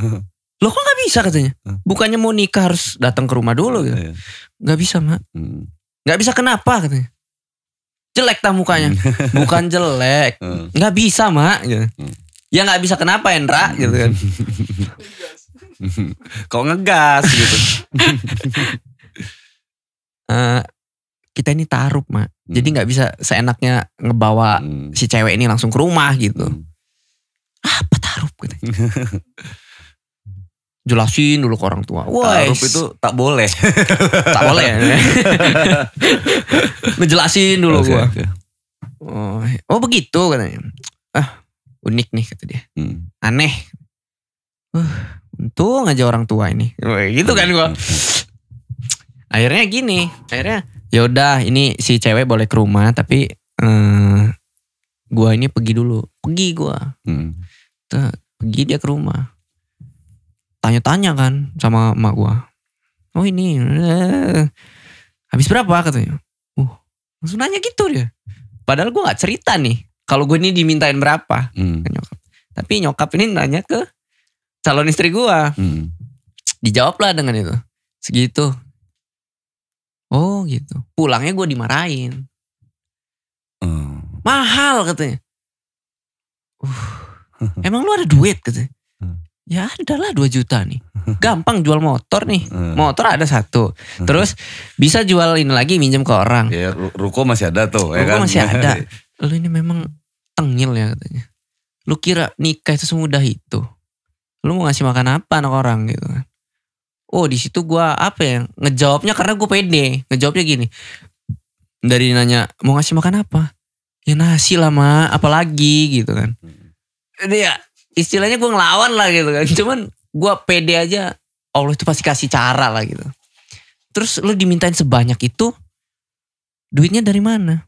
Loh kok nggak bisa katanya? Bukannya mau nikah harus datang ke rumah dulu gitu. Nggak bisa Mak. Nggak bisa kenapa katanya? Jelek tak mukanya. Bukan jelek. Nggak bisa Mak. Gitu. Ya gak bisa kenapa Endra gitu kan. Kok ngegas gitu. Kita ini taruh Mak. Jadi gak bisa seenaknya ngebawa si cewek ini langsung ke rumah gitu. Apa taruh gitu. Jelasin dulu ke orang tua. Taruh itu tak boleh. Tak boleh ya. Ngejelasin dulu gue. Oh begitu katanya. Unik nih kata dia. Aneh. Untung aja orang tua ini. Gitu kan gue. Akhirnya gini. Ya udah ini si cewek boleh ke rumah. Tapi gue ini pergi dulu. Pergi gue. Pergi dia ke rumah. tanya-tanya kan sama emak gue. Oh ini habis berapa katanya. Langsung nanya gitu dia. Padahal gue gak cerita nih kalau gue ini dimintain berapa ke nyokap. Tapi nyokap ini nanya ke calon istri gue. Dijawab lah dengan itu. Segitu. Oh gitu. Pulangnya gue dimarahin. Mahal katanya. Emang lu ada duit katanya. Ya ada lah 2 juta nih. Gampang jual motor nih. Motor ada 1. Terus bisa jual ini lagi minjem ke orang. Ya ruko masih ada tuh. Ruko masih ada. Lu ini memang tengil ya katanya. Lu kira nikah itu semudah itu? Lu mau ngasih makan apa anak orang gitu kan. Oh di situ gue apa ya. Ngejawabnya karena gue pede. Ngejawabnya gini. Dari nanya mau ngasih makan apa? Ya nasi lah mak. Apalagi gitu kan. Dia istilahnya gue ngelawan lah gitu kan. Cuman gue pede aja. Allah itu pasti kasih cara lah gitu. Terus lu dimintain sebanyak itu. Duitnya dari mana?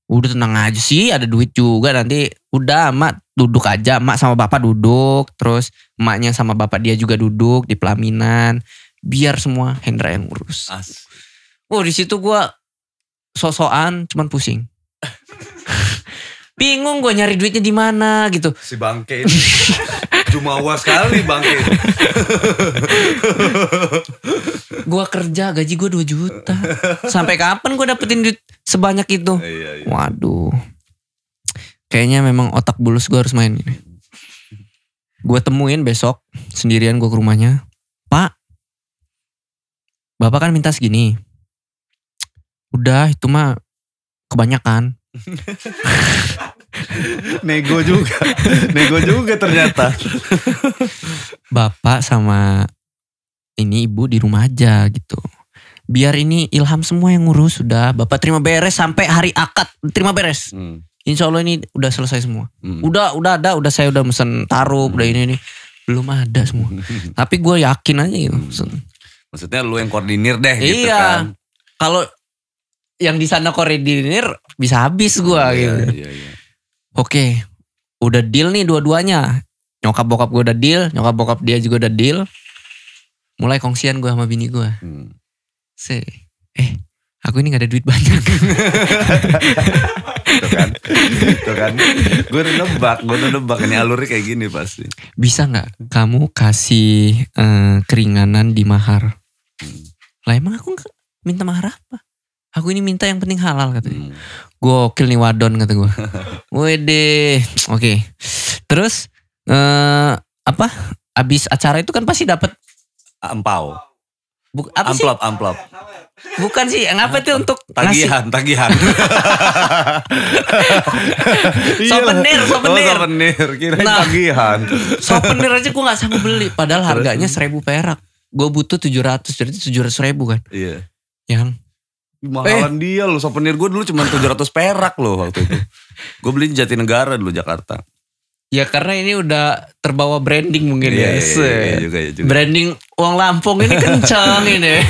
Udah tenang aja sih. Ada duit juga nanti. Udah mak duduk aja. Mak sama bapak duduk. Terus emaknya sama bapak dia juga duduk. Di pelaminan. Biar semua Hendra yang urus. Oh di situ gue sosokan cuman pusing. Bingung gue nyari duitnya di mana gitu. Si bangke ini jumawa sekali bangke. Gue kerja gaji gue 2 juta. Sampai kapan gue dapetin duit sebanyak itu? Iya. Waduh. Kayaknya memang otak bulus gue harus main ini. Gue temuin besok sendirian gue ke rumahnya. Pak, bapak kan minta segini. Udah itu mah kebanyakan. Nego juga ternyata. Bapak sama ini ibu di rumah aja gitu. Biar ini Ilham semua yang ngurus. Sudah bapak terima beres sampai hari akad. Terima beres. Insya Allah ini udah selesai semua. Udah ada. Udah saya udah mesen taruh. Udah ini. Belum ada semua. Tapi gue yakin aja gitu. Maksudnya lu yang koordinir deh gitu iya, kan. Kalau yang di sana koordinir bisa habis gue gitu. Iya. Oke, udah deal nih dua-duanya. Nyokap bokap gue udah deal, nyokap bokap dia juga udah deal. Mulai kongsian gue sama bini gue. Aku ini gak ada duit banyak. Tuh kan. Gue udah nebak ini alurnya kayak gini pasti. Bisa gak kamu kasih keringanan di mahar? Lah emang aku gak minta mahar apa? Aku ini minta yang penting halal katanya. Gokil nih wadon kata gue. Wede. Oke. Terus abis acara itu kan pasti dapat ampau. Amplop. Bukan sih, ngapa itu untuk tagihan. Souvenir. Kirain tagihan. Souvenir aja gue gak sanggup beli. Padahal harganya 1.000 perak. Gue butuh 700, jadi 700.000 kan. Iya. Yang mahalan dia loh. Souvenir gue dulu cuma 700 perak loh waktu itu. Gue beli di Jatinegara dulu Jakarta. Ya karena ini udah terbawa branding mungkin ya. Iya juga. Branding uang Lampung ini kencang ini.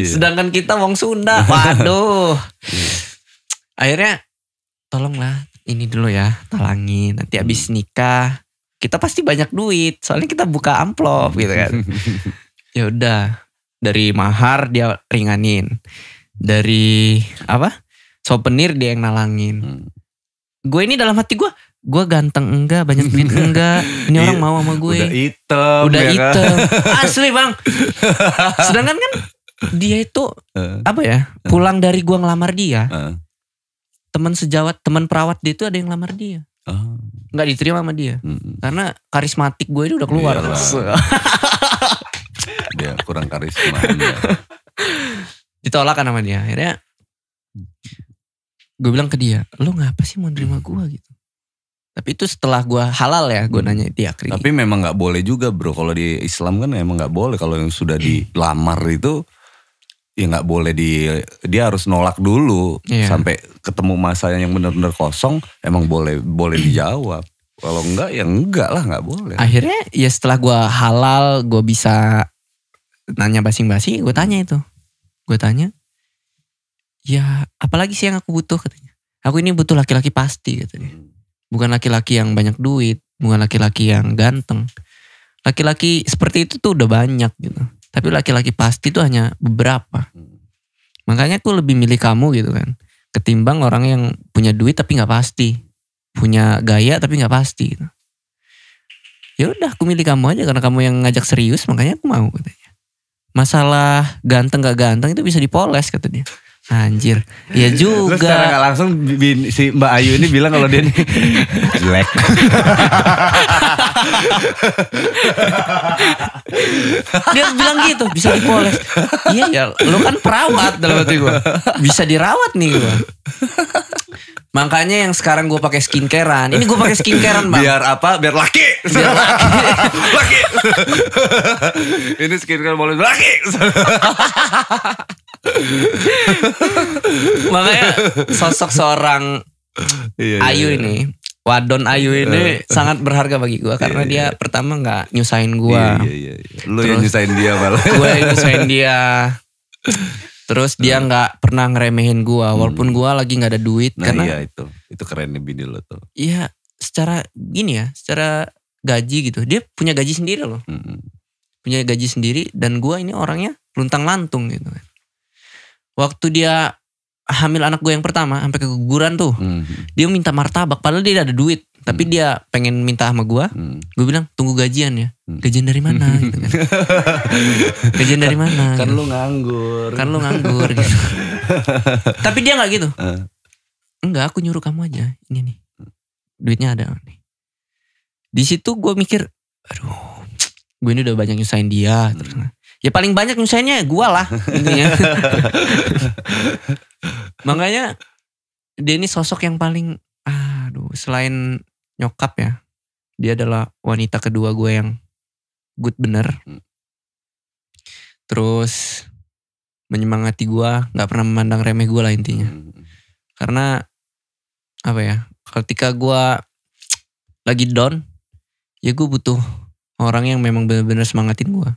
Sedangkan kita uang Sunda. Waduh. Akhirnya tolonglah ini dulu ya. Talangin. Nanti abis nikah. Kita pasti banyak duit. Soalnya kita buka amplop gitu kan. Ya udah. Dari mahar dia ringanin. Dari souvenir dia yang nalangin. Gue ini dalam hati gue ganteng enggak, banyak duit enggak. Ini orang mau sama gue. Udah hitam. Asli bang. Sedangkan kan dia itu pulang dari gue ngelamar dia. Teman sejawat, teman perawat dia itu ada yang ngelamar dia. Nggak diterima sama dia. Karena karismatik gue itu udah keluar. Dia kurang karisma. Ditolak kan sama dia. Akhirnya gue bilang ke dia, lo ngapa sih mau nerima gue gitu. Tapi itu setelah gue halal ya, gue nanya dia. Tapi memang gak boleh juga bro, kalau di Islam kan emang gak boleh. Kalau yang sudah dilamar itu, ya gak boleh dia harus nolak dulu. Sampai ketemu masa yang benar-benar kosong, emang boleh dijawab. Kalau enggak ya enggak lah, gak boleh. Akhirnya ya setelah gue halal, gue bisa nanya basi-basi, gue tanya itu. Gue tanya, ya apalagi sih yang aku butuh katanya. Aku ini butuh laki-laki pasti katanya. Bukan laki-laki yang banyak duit, bukan laki-laki yang ganteng. Laki-laki seperti itu tuh udah banyak gitu. Tapi laki-laki pasti tuh hanya beberapa. Makanya aku lebih milih kamu gitu kan. Ketimbang orang yang punya duit tapi gak pasti. Punya gaya tapi gak pasti gitu. Ya udah aku milih kamu aja karena kamu yang ngajak serius, makanya aku mau katanya. Masalah ganteng gak ganteng itu bisa dipoles kata dia. Anjir, iya juga. Lu secara gak langsung si Mbak Ayu ini bilang kalau dia nih jelek. Dia bilang gitu, bisa dipoles. Iya ya, lu kan perawat dalam hati gue. Bisa dirawat nih gue. Makanya yang sekarang gue pakai skincarean. Ini gue pakai skincarean bang. Biar apa? Biar laki. Biar laki. Laki. Ini skincare boleh laki. Makanya sosok seorang Ayu ini, Wadon Ayu ini sangat berharga bagi gue karena dia pertama nggak nyusahin gue. Iya. Lu yang nyusahin dia malah. Gue yang nyusahin dia. Terus dia nggak pernah ngeremehin gue, walaupun gue lagi nggak ada duit. Nah karena iya itu keren nih bini lo tuh. Iya, secara gini ya, secara gaji gitu, dia punya gaji sendiri loh, punya gaji sendiri dan gue ini orangnya luntang lantung gitu. Waktu dia hamil anak gue yang pertama sampai keguguran tuh, dia minta martabak padahal dia ada duit, tapi dia pengen minta sama gue. Gue bilang tunggu gajian ya, gajian dari mana gitu kan. Gajian dari mana? Kan gitu. lu nganggur. Gitu. Tapi dia nggak gitu. Enggak, aku nyuruh kamu aja. Ini nih, duitnya ada nih. Di situ gue mikir, aduh, gue ini udah banyak nyusahin dia. Terus, ya paling banyak nyusahinnya gue lah intinya. Makanya dia ini sosok yang paling, selain nyokap ya, dia adalah wanita kedua gue yang good bener. Terus menyemangati gue, nggak pernah memandang remeh gue lah intinya. Karena apa ya, ketika gue lagi down, ya gue butuh orang yang memang benar-benar semangatin gue.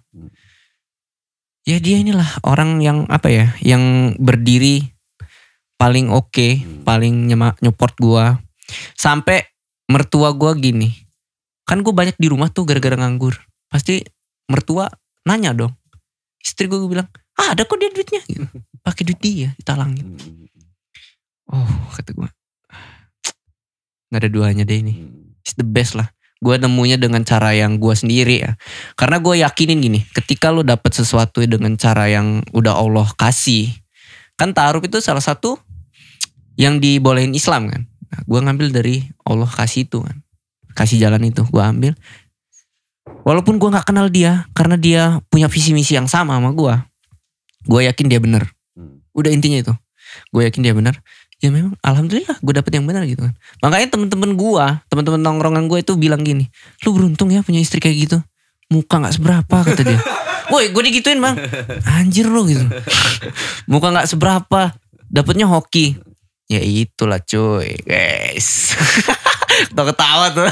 Ya dia inilah orang yang apa ya, yang berdiri paling oke, paling nyupport gue. Sampai mertua gue gini, kan gue banyak di rumah tuh gara-gara nganggur. Pasti mertua nanya dong, istri gue bilang, ada kok dia duitnya, gitu. Pakai duit dia ditalangin. Oh kata gue, nggak ada duanya deh ini, it's the best lah. Gue nemunya dengan cara yang gue sendiri ya. Karena gue yakinin gini, ketika lo dapet sesuatu dengan cara yang udah Allah kasih. Kan ta'aruf itu salah satu yang dibolehin Islam kan. Nah, gue ngambil dari Allah kasih itu kan. Kasih jalan itu gue ambil. Walaupun gue gak kenal dia, karena dia punya visi misi yang sama sama gue. Gue yakin dia benar. Udah intinya itu. Gue yakin dia benar. Ya memang alhamdulillah gue dapet yang benar gitu kan. Makanya temen-temen nongkrongan gue itu bilang gini, lu beruntung ya punya istri kayak gitu, muka gak seberapa kata dia. Woi gue digituin bang, anjir lu gitu. Muka gak seberapa, dapetnya hoki. Ya itulah cuy guys. Ketawa tuh.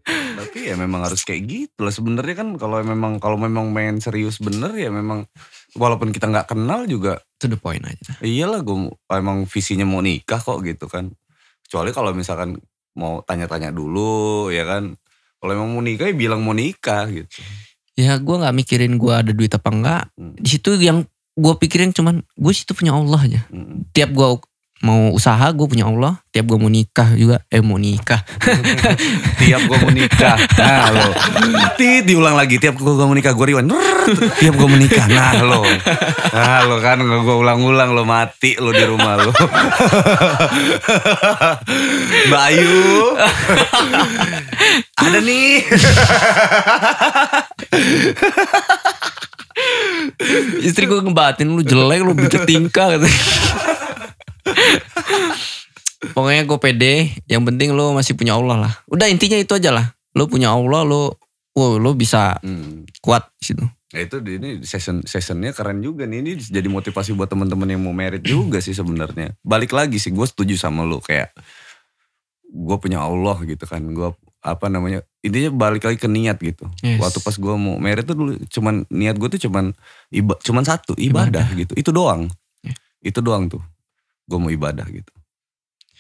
Tapi ya memang harus kayak gitu lah sebenarnya kan. Kalau memang main serius bener ya memang, walaupun kita nggak kenal juga to the point aja. Iyalah gue emang visinya mau nikah kok gitu kan. Kecuali kalau misalkan mau tanya-tanya dulu ya kan. Kalau emang mau nikah ya bilang mau nikah gitu. Ya gue nggak mikirin gue ada duit apa enggak. Di situ yang gue pikirin cuman gue situ punya Allah aja. Tiap gue mau usaha gue punya Allah. Tiap gue mau nikah juga, Tiap gue mau nikah, nah lo, diulang lagi. Tiap gue mau nikah gue rewind. Tiap gue mau nikah, nah lo kan gue ulang-ulang lo mati lo di rumah lo. Mbak Ayu, ada nih. Istri gue ngebatin, lu jelek, lu bikin tingkah katanya. Pokoknya gue pede, yang penting lo masih punya Allah lah. Udah intinya itu aja lah. Lo punya Allah, lo bisa kuat di situ. Ya itu ini sessionnya keren juga nih. Ini jadi motivasi buat teman-teman yang mau merit juga sih sebenarnya. Balik lagi sih, gue setuju sama lo kayak gue punya Allah gitu kan. Gue intinya balik lagi ke niat gitu. Yes. Waktu pas gue mau merit tuh dulu niat gue tuh cuman satu, ibadah gitu. Itu doang. Yeah. Itu doang tuh. Gue mau ibadah gitu.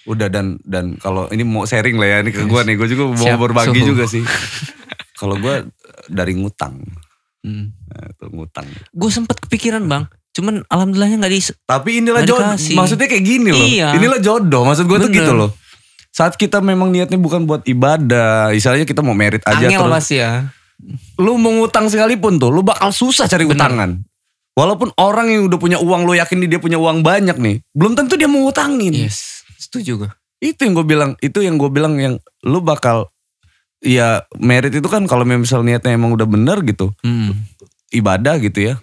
Udah dan kalau ini mau sharing lah ya, ini ke gue nih, gue juga mau Siap, berbagi suhu. juga sih. Kalau gue dari ngutang. Nah, itu ngutang. Gue sempet kepikiran bang, cuman alhamdulillahnya nggak di. Tapi inilah Nggak jodoh, dikasih. maksudnya kayak gini loh. Iya. Inilah jodoh, maksud gue tuh Bener. gitu loh. Saat kita memang niatnya bukan buat ibadah, misalnya kita mau merit aja Angel terus. pasti ya. Lu mau ngutang sekalipun tuh, lu bakal susah cari utangan. Walaupun orang yang udah punya uang, lu yakin dia punya uang banyak nih, belum tentu dia mau ngutangin. Yes, setuju gue. Itu yang gue bilang, yang lu bakal, ya merit itu kan kalau misal niatnya emang udah bener gitu, ibadah gitu ya,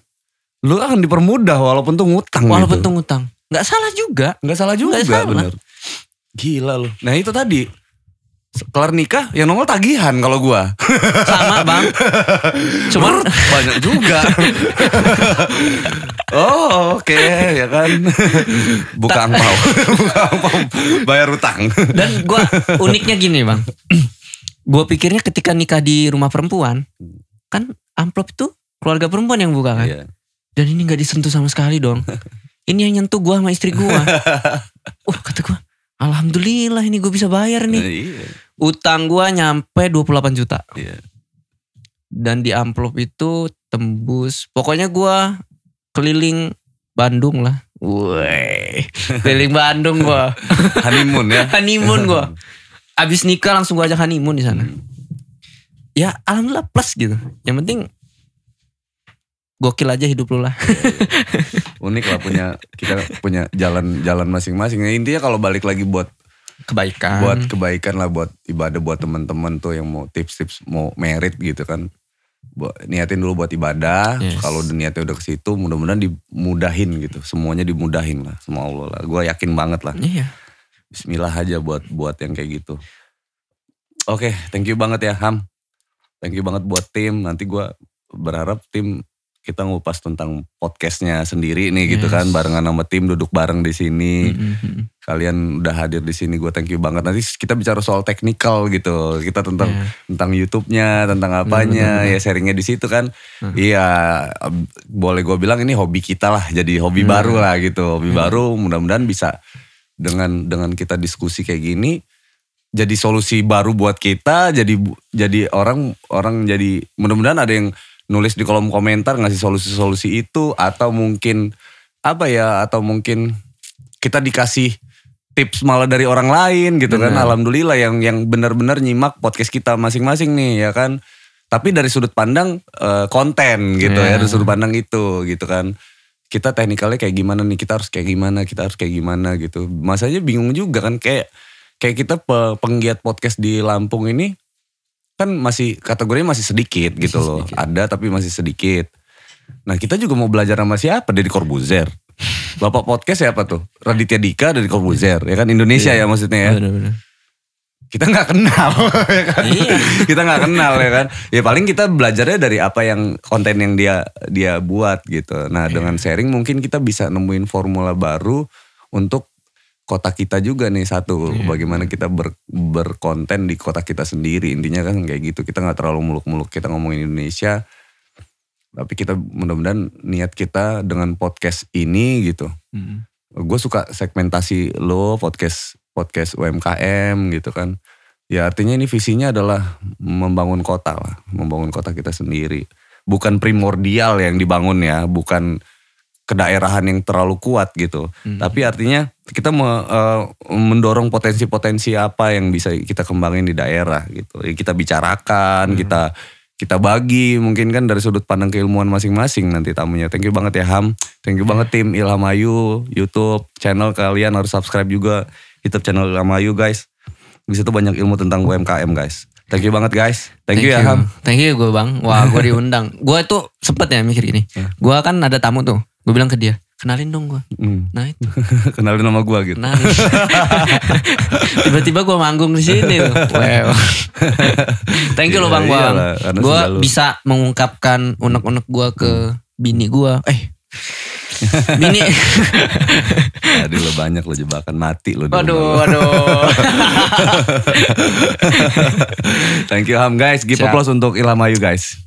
lu akan dipermudah walaupun tuh ngutang. Walaupun gitu. tuh ngutang, nggak salah juga. Nggak salah juga, Nggak salah. bener. Gila lu. Nah itu tadi, kelar nikah yang nongol tagihan kalau gua. Sama bang. Cuman banyak juga. Oh oke, ya kan. Buka angpau. Buka angpau, bayar utang. dan gue uniknya gini bang. Gue pikirnya ketika nikah di rumah perempuan, kan amplop itu keluarga perempuan yang buka kan. Iya. Dan ini nggak disentuh sama sekali dong. Ini yang nyentuh gue sama istri gue. Kata gue, alhamdulillah ini gue bisa bayar nih. Iya. Utang gue nyampe 28 juta. Iya. Dan di amplop itu tembus. Pokoknya gue keliling Bandung lah. Wih, keliling Bandung gue. Honeymoon ya. Honeymoon gue. Abis nikah langsung gue ajak honeymoon di sana. Ya alhamdulillah plus gitu. Yang penting gokil aja hidup lu lah. Unik lah kita punya jalan masing-masing. Nah, intinya kalau balik lagi buat Kebaikan. buat kebaikan lah, buat ibadah, buat teman-teman tuh yang mau tips-tips mau merit gitu kan. Niatin dulu buat ibadah. Yes. Kalau niatnya udah ke situ, mudah-mudahan dimudahin gitu. Semuanya dimudahin lah sama Allah lah. Gue yakin banget lah. Iya. Bismillah aja buat yang kayak gitu. Oke, thank you banget ya Ham. Thank you banget buat tim. Nanti gue berharap tim kita ngupas tentang podcastnya sendiri nih gitu kan, barengan sama tim duduk bareng di sini. Kalian udah hadir di sini, gue thank you banget. Nanti kita bicara soal teknikal gitu. Kita tentang YouTube-nya, tentang apanya, ya sharingnya di situ kan. Iya, boleh gue bilang ini hobi kita lah, jadi hobi baru lah gitu. Hobi baru, mudah-mudahan bisa dengan kita diskusi kayak gini jadi solusi baru buat kita, jadi orang jadi mudah-mudahan ada yang nulis di kolom komentar ngasih solusi-solusi itu, atau mungkin atau mungkin kita dikasih tips malah dari orang lain gitu kan. Alhamdulillah yang benar-benar nyimak podcast kita masing-masing nih ya kan. Tapi dari sudut pandang konten gitu ya, dari sudut pandang itu gitu kan. Kita teknikalnya kayak gimana nih, kita harus kayak gimana gitu. Masanya bingung juga kan, kayak kita penggiat podcast di Lampung ini kan masih kategorinya masih sedikit gitu loh. Ada tapi masih sedikit. Nah kita juga mau belajar sama siapa? Deddy Corbuzier. Bapak podcast siapa tuh? Raditya Dika, Deddy Corbuzier. Ya kan Indonesia ya maksudnya ya. Bener-bener. Kita gak kenal ya kan. Iya. Kita gak kenal ya kan. Ya paling kita belajarnya dari apa yang konten yang dia buat gitu. Nah dengan sharing mungkin kita bisa nemuin formula baru untuk kota kita juga nih satu. Bagaimana kita berkonten di kota kita sendiri. Intinya kan kayak gitu. Kita gak terlalu muluk-muluk. Kita ngomongin Indonesia. Tapi kita mudah-mudahan niat kita dengan podcast ini gitu. Gue suka segmentasi lo podcast UMKM gitu kan. Ya artinya ini visinya adalah membangun kota lah. Membangun kota kita sendiri. Bukan primordial yang dibangun ya. Bukan kedaerahan yang terlalu kuat gitu. Tapi artinya kita mendorong potensi-potensi apa yang bisa kita kembangin di daerah gitu. Kita bicarakan, kita bagi mungkin kan dari sudut pandang keilmuan masing-masing nanti tamunya. Thank you banget ya Ham. Thank you banget tim Ilham Ayu, YouTube channel kalian harus subscribe juga YouTube channel Ilham Ayu guys. Di situ banyak ilmu tentang UMKM guys. Thank you banget guys. Thank you ya Ham. Thank you gue bang. Wah gue diundang. Gue tuh sempet ya mikir gini. Gue kan ada tamu tuh. Gue bilang ke dia, kenalin dong gue. Nah itu. Kenalin nama gue gitu. Nah, tiba-tiba gue manggung di sini tuh. Wow. Thank you loh bang. Gue bisa mengungkapkan unek-unek gue ke bini gue. Bini. Tadi lo banyak lo jebakan mati lo. Waduh. Thank you Ham guys. Give applause untuk Ilham Ayu guys.